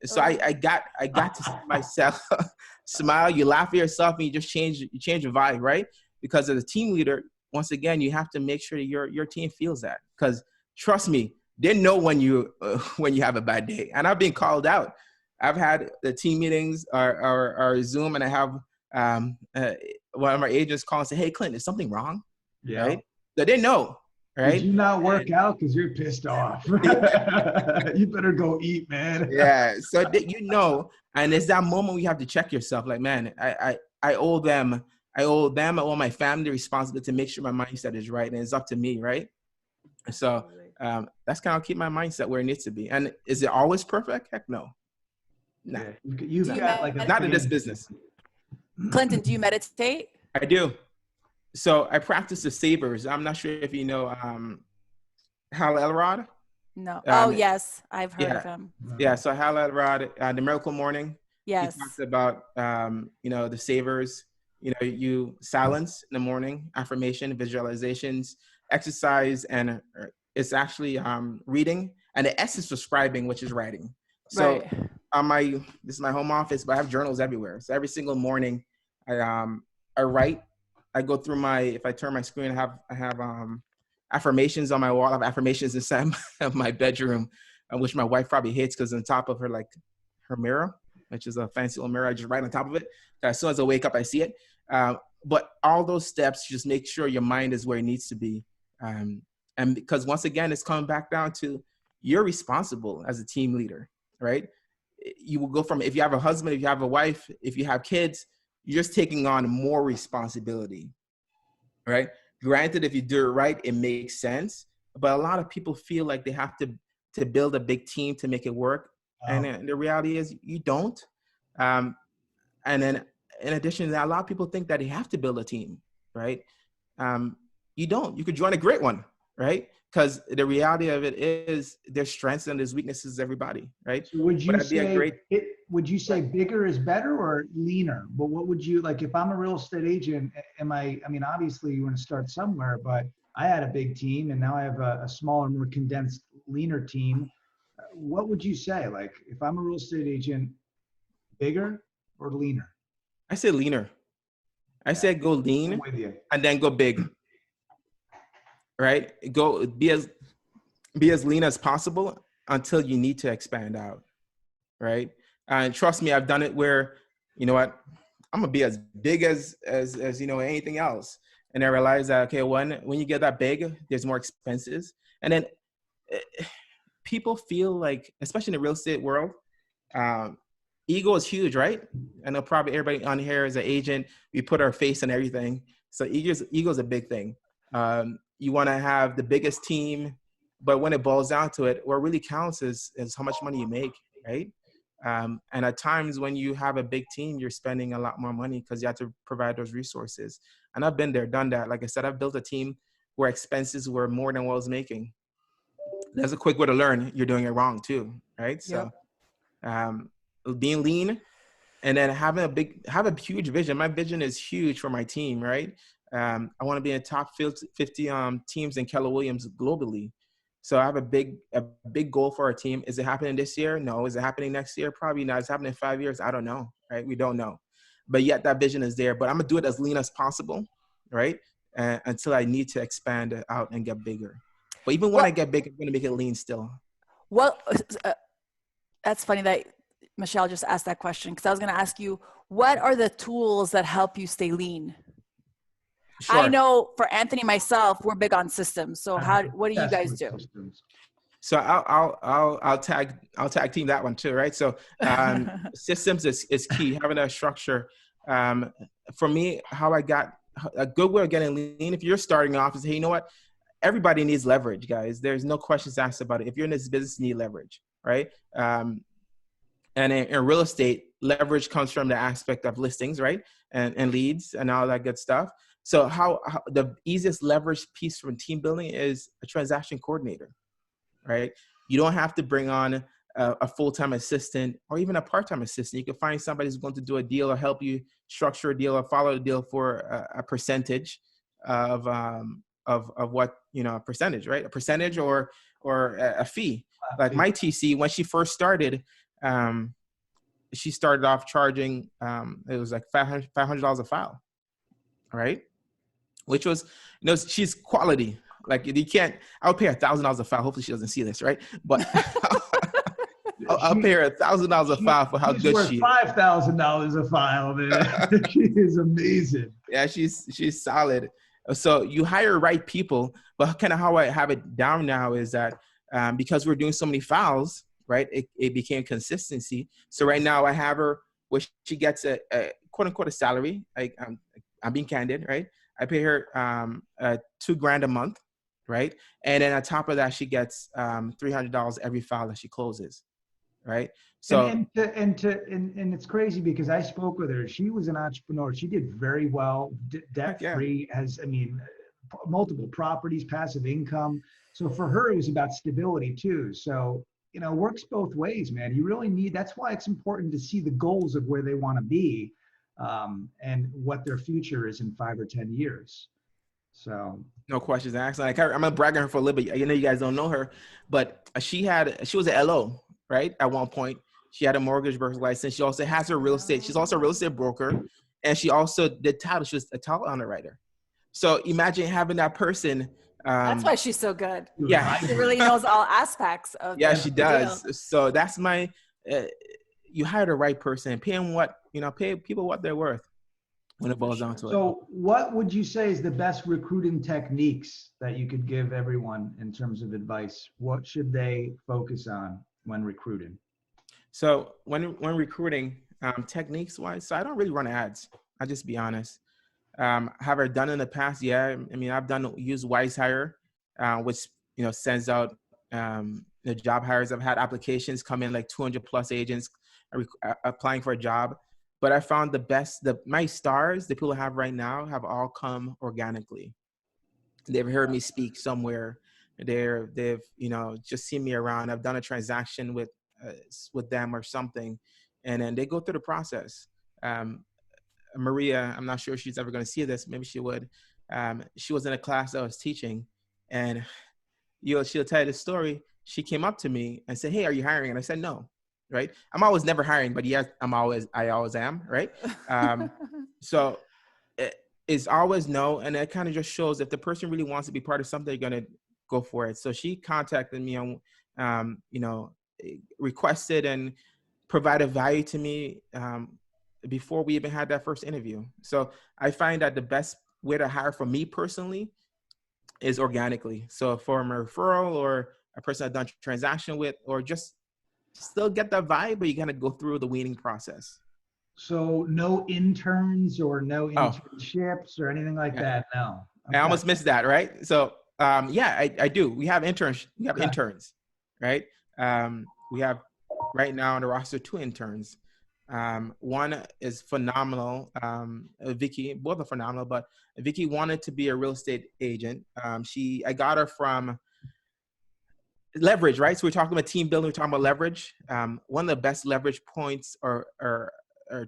So I got to see myself smile. You laugh at yourself and you change your vibe, right? Because as a team leader, once again, you have to make sure your team feels that. Because trust me, they know when you have a bad day, and I've been called out. I've had the team meetings or Zoom, and I have one of my agents call and say, "Hey, Clint, is something wrong?" Yeah. Right? So they know, right? Did you not work out because you're pissed off? You better go eat, man. Yeah. So and it's that moment we have to check yourself. Like, man, I owe them. I owe my family the responsibility to make sure my mindset is right, and it's up to me, right? So that's kind of keep my mindset where it needs to be. And is it always perfect? Heck no. Nah. Yeah, you've got like not in this business. Clinton, do you meditate? I do. So I practice the savers. I'm not sure if you know Hal Elrod. No. Oh, yes. I've heard yeah. of him. Yeah. So Hal Elrod, The Miracle Morning. Yes. He talks about, the savers, you silence in the morning, affirmation, visualizations, exercise, and it's actually reading. And the S is prescribing, which is writing. So right. This is my home office, but I have journals everywhere. So every single morning I write. I go through if I turn my screen, I have affirmations on my wall. I have affirmations inside my bedroom, which my wife probably hates because on top of her mirror, which is a fancy little mirror, I just write on top of it. As soon as I wake up, I see it. But all those steps, just make sure your mind is where it needs to be. And because once again, it's coming back down to you're responsible as a team leader, right? You will go from, if you have a husband, if you have a wife, if you have kids, you're just taking on more responsibility, right? Granted, if you do it right, it makes sense. But a lot of people feel like they have to build a big team to make it work. And the reality is you don't. And then in addition to that, a lot of people think that you have to build a team, right? You don't. You could join a great one, right? Because the reality of it is there's strengths and there's weaknesses, everybody, right? So would you say bigger is better or leaner? But what would you, like, if I'm a real estate agent, obviously you want to start somewhere, but I had a big team and now I have a smaller, more condensed, leaner team. What would you say? Like, if I'm a real estate agent, bigger or leaner? I say leaner. I say go lean and then go big. Right? Be as lean as possible until you need to expand out. Right? And trust me, I've done it where, you know what, I'm gonna be as big as anything else. And I realized that, okay, when you get that big, there's more expenses. And then people feel like, especially in the real estate world, ego is huge, right? I know probably everybody on here is an agent. We put our face on everything. So ego is a big thing. You want to have the biggest team, but when it boils down to it, what really counts is how much money you make, right? And at times when you have a big team, you're spending a lot more money because you have to provide those resources. And I've been there, done that. Like I said, I've built a team where expenses were more than what I was making. That's a quick way to learn you're doing it wrong too, right? Yep. So being lean and then have a huge vision. My vision is huge for my team, right? I want to be in top 50 teams in Keller Williams globally. So I have a big goal for our team. Is it happening this year? No. Is it happening next year? Probably not. Is it happening in 5 years? I don't know, right? We don't know. But yet that vision is there. But I'm going to do it as lean as possible, right? Until I need to expand out and get bigger. But even when I get big, I'm going to make it lean still. Well, that's funny that Michelle just asked that question because I was going to ask you, what are the tools that help you stay lean? Sure. I know for Anthony, myself, we're big on systems. So what do you guys do? Systems. So I'll tag team that one too, right? So systems is key. Having a structure. For me, how I got a good way of getting lean. If you're starting off, is hey, you know what? Everybody needs leverage, guys. There's no questions asked about it. If you're in this business, you need leverage, right? And in real estate, leverage comes from the aspect of listings, right? And leads and all that good stuff. So how the easiest leverage piece from team building is a transaction coordinator, right? You don't have to bring on a full-time assistant or even a part-time assistant. You can find somebody who's going to do a deal or help you structure a deal or follow the deal for a percentage of what, a percentage, right? A percentage or a fee. Like my TC, when she first started, she started off charging, it was like $500 a file, right? Which was, she's quality. Like you can't, I would pay her $1,000 a file. Hopefully she doesn't see this, right? But I'll pay her $1,000 a file for how good she is. $5,000 a file, man. She is amazing. Yeah, she's solid. So you hire right people, but kind of how I have it down now is that because we're doing so many files, right? It became consistency. So right now I have her where she gets a quote unquote a salary. I'm being candid, right? I pay her $2,000 a month, right? And then on top of that, she gets $300 every file that she closes, right? So and it's crazy because I spoke with her. She was an entrepreneur. She did very well, debt free, has multiple properties, passive income. So for her, it was about stability too. So works both ways, man. You really need. That's why it's important to see the goals of where they want to be. And what their future is in 5 or 10 years. So no questions asked. Like I'm gonna brag on her for a little bit. I know you guys don't know her, but she was an LO, right? At one point, she had a mortgage broker's license. She also has her real estate. She's also a real estate broker, and she also did title. She was a title underwriter. So imagine having that person. That's why she's so good. Yeah, she really knows all aspects of. Yeah, she does. Deal. So that's my. You hire the right person. Pay them pay people what they're worth when it boils down to it. So what would you say is the best recruiting techniques that you could give everyone in terms of advice? What should they focus on when recruiting? So when recruiting, techniques wise, so I don't really run ads. I'll just be honest. Have I done in the past? Yeah. I mean, I've used Wise Hire, which, sends out the job hires. I've had applications come in like 200 plus agents applying for a job. But I found my stars, the people I have right now, have all come organically. They've heard me speak somewhere. They've just seen me around. I've done a transaction with them or something, and then they go through the process. Maria, I'm not sure if she's ever going to see this. Maybe she would. She was in a class that I was teaching, and she'll tell you the story. She came up to me and said, "Hey, are you hiring?" And I said, "No." Right? I'm always never hiring, but yes, I always am. Right? So it's always no, and it kind of just shows if the person really wants to be part of something, they're gonna go for it. So she contacted me on, requested and provided value to me before we even had that first interview. So I find that the best way to hire for me personally is organically. So for a referral or a person I've done a transaction with, or just still get that vibe, but you gotta go through the weaning process. So no interns or no internships or anything like that? No. Okay. I almost missed that, right? So I do. We have interns. We have interns, right? We have right now on the roster 2 interns. One is phenomenal. Vicky, both are phenomenal, but Vicky wanted to be a real estate agent. I got her from leverage, right? So we're talking about team building. We're talking about leverage. One of the best leverage points or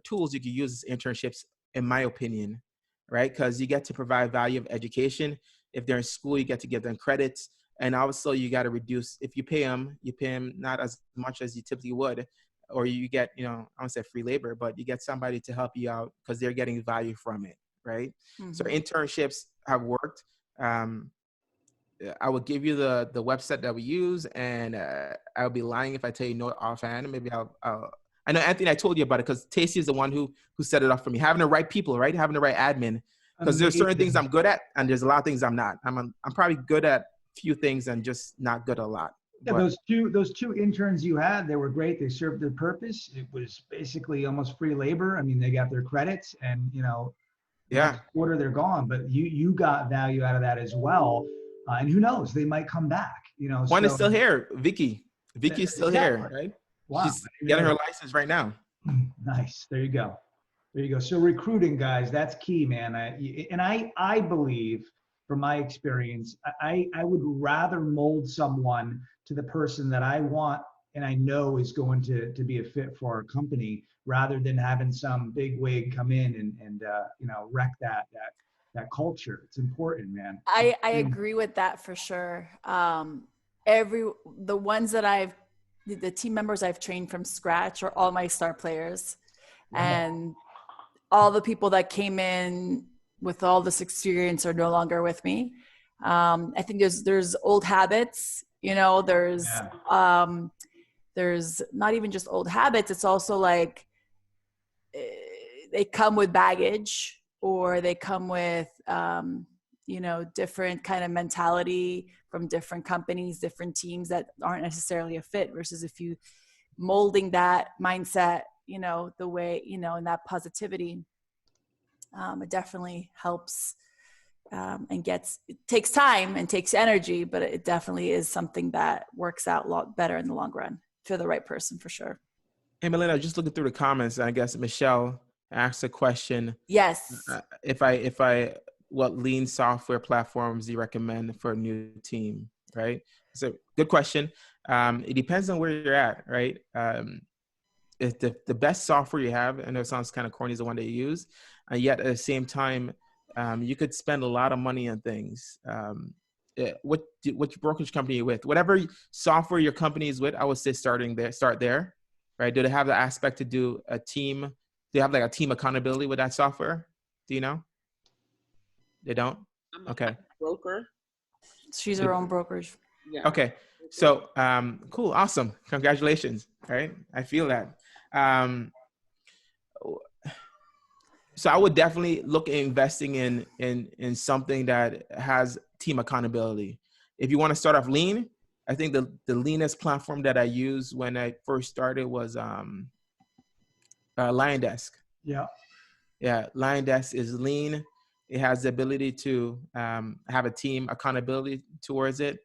tools you can use is internships, in my opinion, right? Because you get to provide value of education. If they're in school, you get to give them credits. And also you got to reduce, if you pay them not as much as you typically would, or you get, I don't say free labor, but you get somebody to help you out because they're getting value from it, right? Mm-hmm. So internships have worked. I will give you the website that we use, and I would be lying if I tell you no offhand. Maybe I know, Anthony, I told you about it because Tacey is the one who set it up for me. Having the right people, right? Having the right admin. Because there's certain things I'm good at, and there's a lot of things I'm not. I'm probably good at few things and just not good at a lot. Yeah, but those two interns you had, they were great. They served their purpose. It was basically almost free labor. I mean, they got their credits, and next quarter they're gone. But you got value out of that as well. And who knows? They might come back. One is still here, Vicky. Vicky's still here, right? Wow. She's getting her license right now. Nice. There you go. There you go. So recruiting, guys, that's key, man. I believe, from my experience, I would rather mold someone to the person that I want and I know is going to be a fit for our company, rather than having some big wig come in and wreck that culture. It's important, man. I agree with that for sure. The team members I've trained from scratch are all my star players, and all the people that came in with all this experience are no longer with me. I think there's old habits, there's not even just old habits. It's also like they come with baggage, or they come with, different kind of mentality from different companies, different teams that aren't necessarily a fit, versus if you molding that mindset, the way, and that positivity, it definitely helps, it takes time and takes energy, but it definitely is something that works out a lot better in the long run for the right person, for sure. Hey, Melinda, just looking through the comments, I guess Michelle asked a question. Yes. What lean software platforms do you recommend for a new team, right? It's a good question. It depends on where you're at, right? If the best software you have, I know it sounds kind of corny, is the one that you use, and yet at the same time, you could spend a lot of money on things. What brokerage company you're with? Whatever software your company is with, I would say start there, right? Do they have the aspect to do a team? Do they have like a team accountability with that software? Do you know? They don't? Okay. Broker. She's her own brokerage. Yeah. Okay. So, cool. Awesome. Congratulations. Right. I feel that. So I would definitely look at investing in something that has team accountability. If you want to start off lean, I think the leanest platform that I used when I first started was LionDesk. Yeah. Yeah. LionDesk is lean. It has the ability to have a team accountability towards it.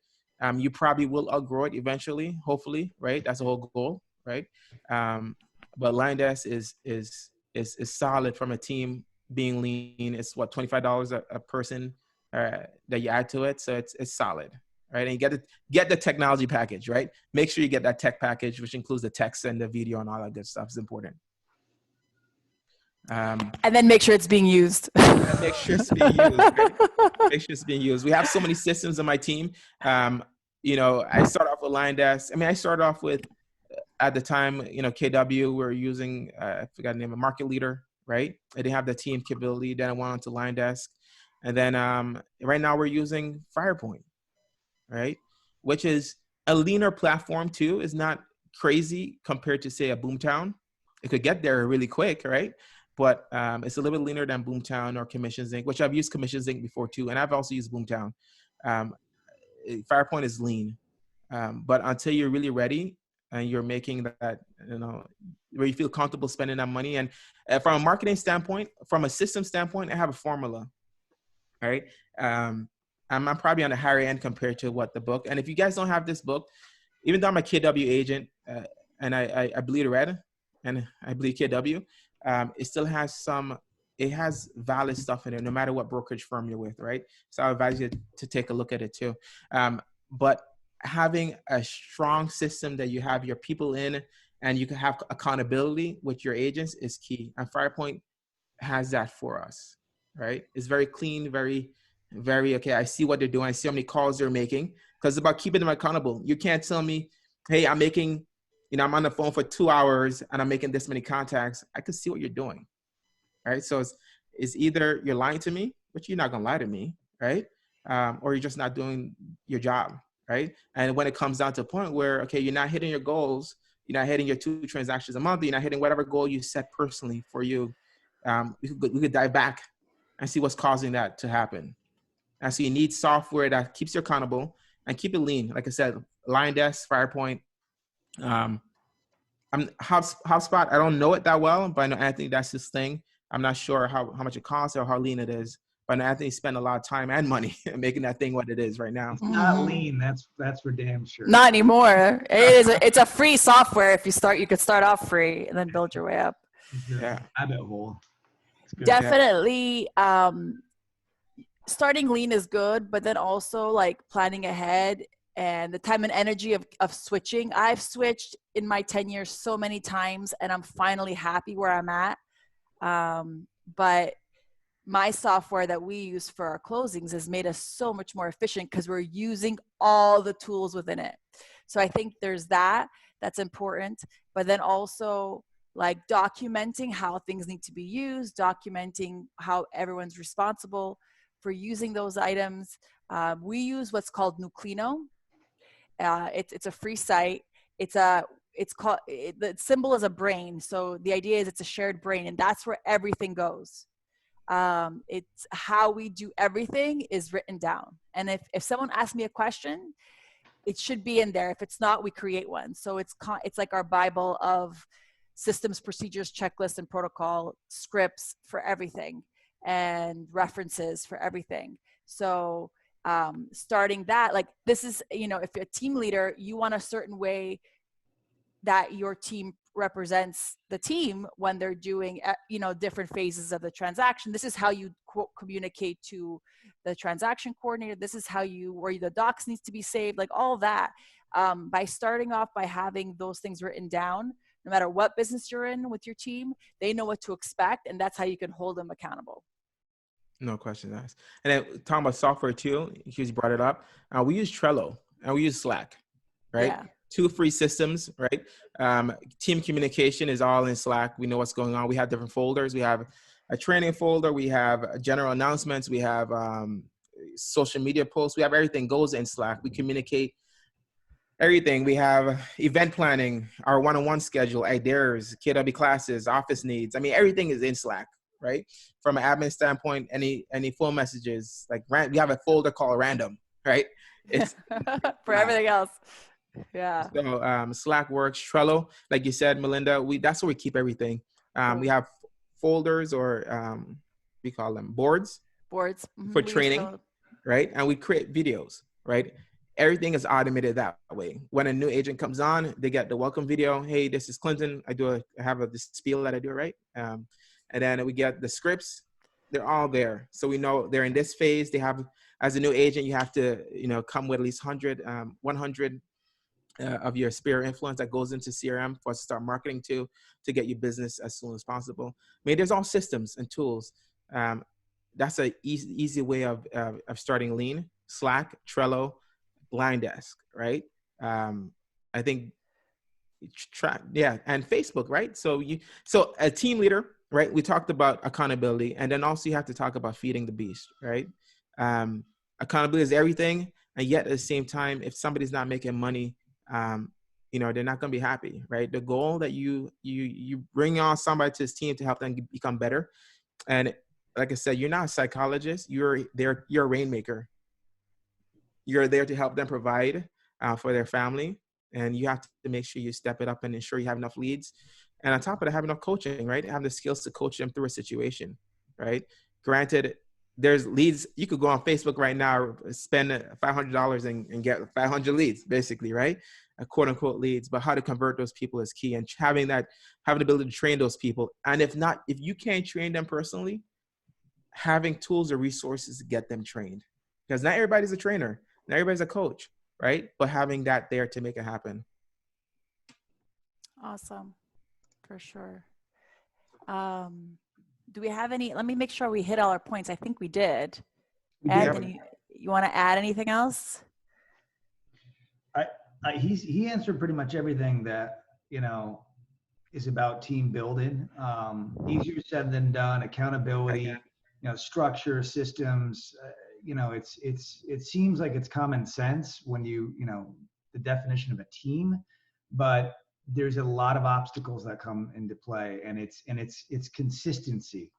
You probably will outgrow it eventually, hopefully, right? That's the whole goal, right? But LionDesk is solid from a team being lean. It's what, $25 a person that you add to it, so it's solid, right? And you get the technology package, right? Make sure you get that tech package, which includes the text and the video and all that good stuff. Is important. And then make sure it's being used. Make sure it's being used. Right? Make sure it's being used. We have so many systems on my team. I start off with LionDesk. I mean, I started off with, at the time, KW, we were using, I forgot the name, a market leader, right? I didn't have the team capability. Then I went on to LionDesk. And then right now we're using FirePoint, right? Which is a leaner platform too. It's not crazy compared to, say, a Boomtown. It could get there really quick, right? But it's a little bit leaner than Boomtown or Commissions Inc., which I've used Commissions Inc. before too. And I've also used Boomtown. FirePoint is lean. But until you're really ready and you're making that, where you feel comfortable spending that money. And from a marketing standpoint, from a system standpoint, I have a formula, right? I'm probably on the higher end compared to what the book. And if you guys don't have this book, even though I'm a KW agent and I bleed red and I bleed KW, it still has it has valid stuff in it, no matter what brokerage firm you're with, right? So I advise you to take a look at it too. But having a strong system that you have your people in and you can have accountability with your agents is key. And FirePoint has that for us, right? It's very clean, very, very, okay, I see what they're doing. I see how many calls they're making, because it's about keeping them accountable. You can't tell me, hey, I'm making, I'm on the phone for 2 hours and I'm making this many contacts. I can see what you're doing, right? So it's either you're lying to me, which you're not going to lie to me, right? Or you're just not doing your job, right? And when it comes down to a point where, okay, you're not hitting your goals, you're not hitting your 2 transactions a month, you're not hitting whatever goal you set personally for you, we could dive back and see what's causing that to happen. And so you need software that keeps you accountable and keep it lean. Like I said, LionDesk, FirePoint, HubSpot, I don't know it that well, but I know Anthony, that's his thing. I'm not sure how much it costs or how lean it is. But Anthony spent a lot of time and money making that thing what it is right now. It's not lean. That's for damn sure. Not anymore. It's a free software. If you could start off free and then build your way up. Yeah. Rabbit hole. Definitely. Starting lean is good, but then also like planning ahead and the time and energy of switching. I've switched in my 10 years so many times, and I'm finally happy where I'm at. But my software that we use for our closings has made us so much more efficient because we're using all the tools within it. So I think there's that's important, but then also like documenting how things need to be used, documenting how everyone's responsible for using those items. We use what's called Nuclino. It's a free site. The symbol is a brain. So the idea is it's a shared brain, and that's where everything goes. It's how we do everything is written down. And if someone asks me a question, it should be in there. If it's not, we create one. So it's like our Bible of systems, procedures, checklists, and protocol scripts for everything, and references for everything. So starting that, like this is, if you're a team leader, you want a certain way that your team represents the team when they're doing, different phases of the transaction. This is how you communicate to the transaction coordinator. This is how where the docs needs to be saved, like all that. By starting off by having those things written down, no matter what business you're in with your team, they know what to expect, and that's how you can hold them accountable. No question asked. And then talking about software too, you brought it up. We use Trello and we use Slack, right? Yeah. 2 free systems, right? Team communication is all in Slack. We know what's going on. We have different folders. We have a training folder. We have general announcements. We have social media posts. We have everything goes in Slack. We communicate everything. We have event planning, our one-on-one schedule, ideas, KW classes, office needs. I mean, everything is in Slack, right? From an admin standpoint, any phone messages, like we have a folder called random, right? It's for everything else. Yeah. So Slack works. Trello, like you said, Melinda, that's where we keep everything. Cool. We have folders or we call them boards for training, right? And we create videos, right? Everything is automated that way. When a new agent comes on, they get the welcome video. Hey, this is Clinton. I have this spiel that I do, right? And then we get the scripts. They're all there. So we know they're in this phase. They have, as a new agent, you have to, come with at least 100 of your sphere of influence that goes into CRM for us to start marketing to get you business as soon as possible. I mean, there's all systems and tools. That's an easy way of starting lean. Slack, Trello, Blind Desk, right? I think and Facebook, right? So a team leader, right? We talked about accountability, and then also you have to talk about feeding the beast, right? Accountability is everything, and yet at the same time, if somebody's not making money, they're not going to be happy, right? The goal that you bring on somebody to this team to help them become better. And like I said, you're not a psychologist. You're a rainmaker. You're there to help them provide for their family. And you have to make sure you step it up and ensure you have enough leads. And on top of that, have enough coaching, right? Have the skills to coach them through a situation, right? Granted, there's leads. You could go on Facebook right now, spend $500 and get 500 leads, basically, right? Quote unquote leads, but how to convert those people is key, and having the ability to train those people. And if you can't train them personally, having tools or resources to get them trained, because not everybody's a trainer, not everybody's a coach, right? But having that there to make it happen. Awesome. For sure. Do we have any, let me make sure we hit all our points. I think we did. Anthony, you want to add anything else? He answered pretty much everything that, is about team building. Easier said than done. Accountability, structure, systems, it seems like it's common sense when the definition of a team, but there's a lot of obstacles that come into play, and it's consistency,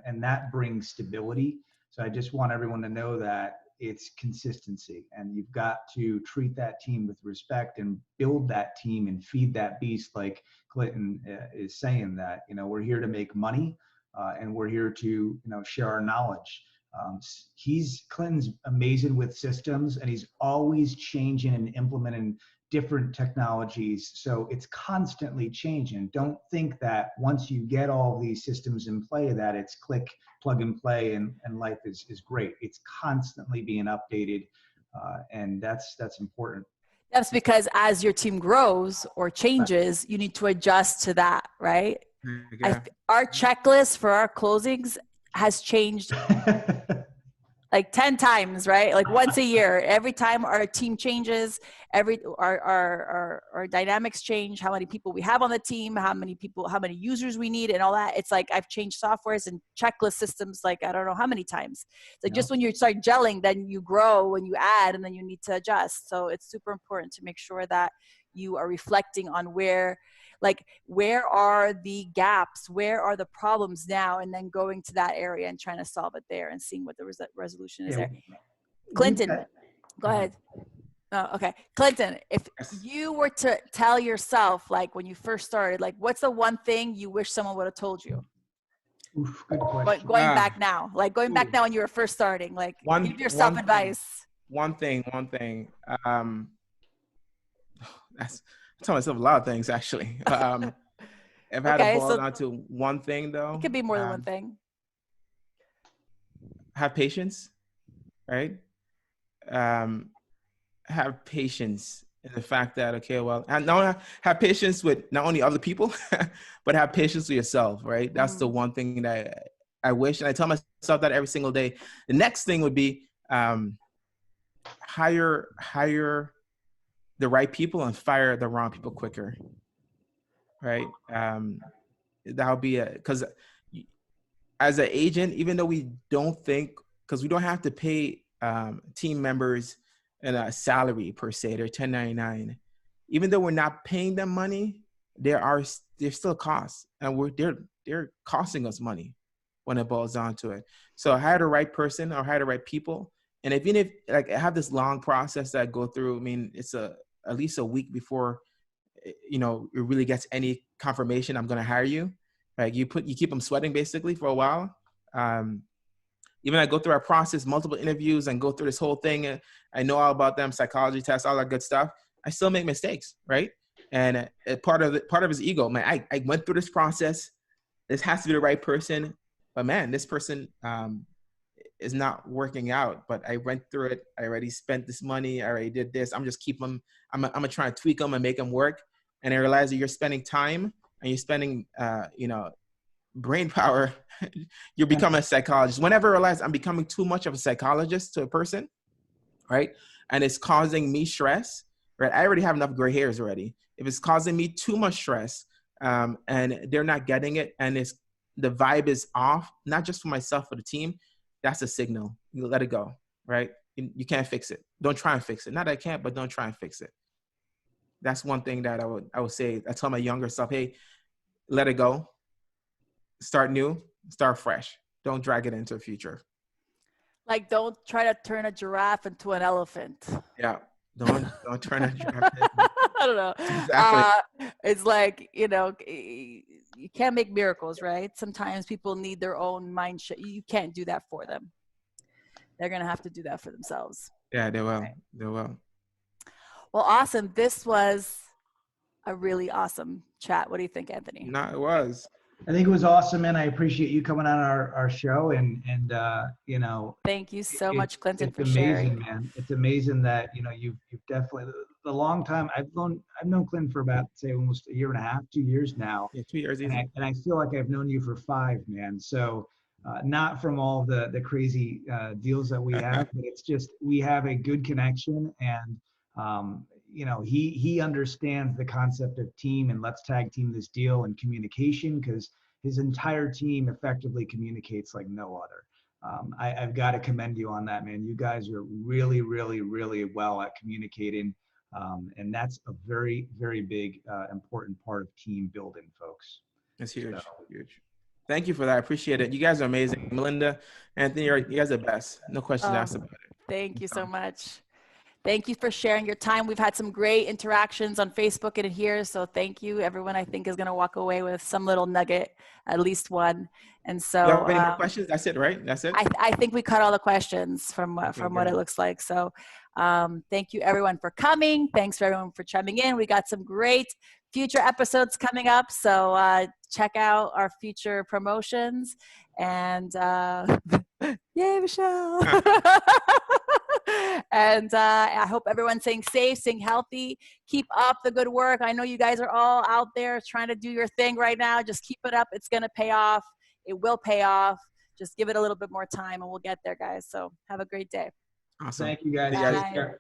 and that brings stability. So I just want everyone to know that it's consistency, and you've got to treat that team with respect and build that team and feed that beast, like Clinton is saying, that we're here to make money, and we're here to share our knowledge. Clinton's amazing with systems, and he's always changing and implementing different technologies. So it's constantly changing. Don't think that once you get all these systems in play that it's click, plug and play, and life is great. It's constantly being updated, and that's important. That's because as your team grows or changes, you need to adjust to that, right? Yeah. Our checklist for our closings has changed like 10 times, right? Like once a year. Every time our team changes, our dynamics change, how many people we have on the team, how many users we need, and all that. It's like I've changed softwares and checklist systems like I don't know how many times. It's like just when you start gelling, then you grow and you add, and then you need to adjust. So it's super important to make sure that you are reflecting on where are the gaps, where are the problems now, and then going to that area and trying to solve it there and seeing what the resolution is there. Clinton, go ahead. Oh, okay. Clinton, if you were to tell yourself, like when you first started, like what's the one thing you wish someone would have told you? Oof, good question. Going back now when you were first starting, like give yourself advice. One thing. That's I tell myself a lot of things actually. If I had to boil down to one thing though, it could be more than one thing. Have patience, right? Have patience in the fact that and not have patience with not only other people, but have patience with yourself, right? That's the one thing that I wish, and I tell myself that every single day. The next thing would be hire the right people and fire the wrong people quicker, right? That'll be because as an agent, even though we don't think, because we don't have to pay team members a salary per se, they're 1099. Even though we're not paying them money, there's still costs, and they're costing us money when it boils down to it. So hire the right person or hire the right people. And even if like I have this long process that I go through, I mean, it's at least a week before, it really gets any confirmation I'm going to hire you. Like you keep them sweating basically for a while. Even I go through our process, multiple interviews, and go through this whole thing. And I know all about them, psychology tests, all that good stuff. I still make mistakes, right? And part of his ego, man. I went through this process. This has to be the right person, but man, this person is not working out. But I went through it. I already spent this money. I already did this. I'm just keep them. I'm gonna try and tweak them and make them work. And I realize that you're spending time and you're spending, brain power. You're becoming a psychologist. Whenever I realize I'm becoming too much of a psychologist to a person, right? And it's causing me stress, right? I already have enough gray hairs already. If it's causing me too much stress, and they're not getting it, and the vibe is off, not just for myself, for the team, that's a signal. You let it go, right? You can't fix it. Don't try and fix it. Not that I can't, but don't try and fix it. That's one thing that I would say. I tell my younger self, hey, let it go. Start new, start fresh. Don't drag it into the future. Like, don't try to turn a giraffe into an elephant. Yeah, don't turn a giraffe into I don't know. Exactly. It's like, you can't make miracles, right? Sometimes people need their own mind shift. You can't do that for them. They're going to have to do that for themselves. Yeah, they will. Right. They will. Well, awesome. This was a really awesome chat. What do you think, Anthony? No, it was. I think it was awesome, and I appreciate you coming on our show. And thank you so much, Clinton, for amazing, sharing. Man. It's amazing that you've definitely the long time I've known Clinton for about say almost a year and a half, 2 years now. Yeah, 2 years. And I feel like I've known you for 5, man. So not from all the crazy deals that we have, but it's just we have a good connection, and he understands the concept of team and let's tag team this deal and communication, because his entire team effectively communicates like no other. I've got to commend you on that, man. You guys are really, really, really well at communicating. And that's a very, very big, important part of team building, folks. It's huge, huge. Thank you for that. I appreciate it. You guys are amazing. Melinda, Anthony, you guys are the best. No questions asked about it. Thank you so much. Thank you for sharing your time. We've had some great interactions on Facebook and here. So thank you. Everyone, I think, is going to walk away with some little nugget, at least one. And so, you have any more questions? That's it, right? That's it? I think we cut all the questions from what it looks like. So thank you, everyone, for coming. Thanks for everyone for chiming in. We got some great future episodes coming up. So check out our future promotions. And yay, Michelle. And I hope everyone's staying safe, staying healthy. Keep up the good work. I know you guys are all out there trying to do your thing right now. Just keep it up. It's going to pay off. It will pay off. Just give it a little bit more time and we'll get there, guys. So have a great day. Awesome. Thank you, guys. Bye. Take care.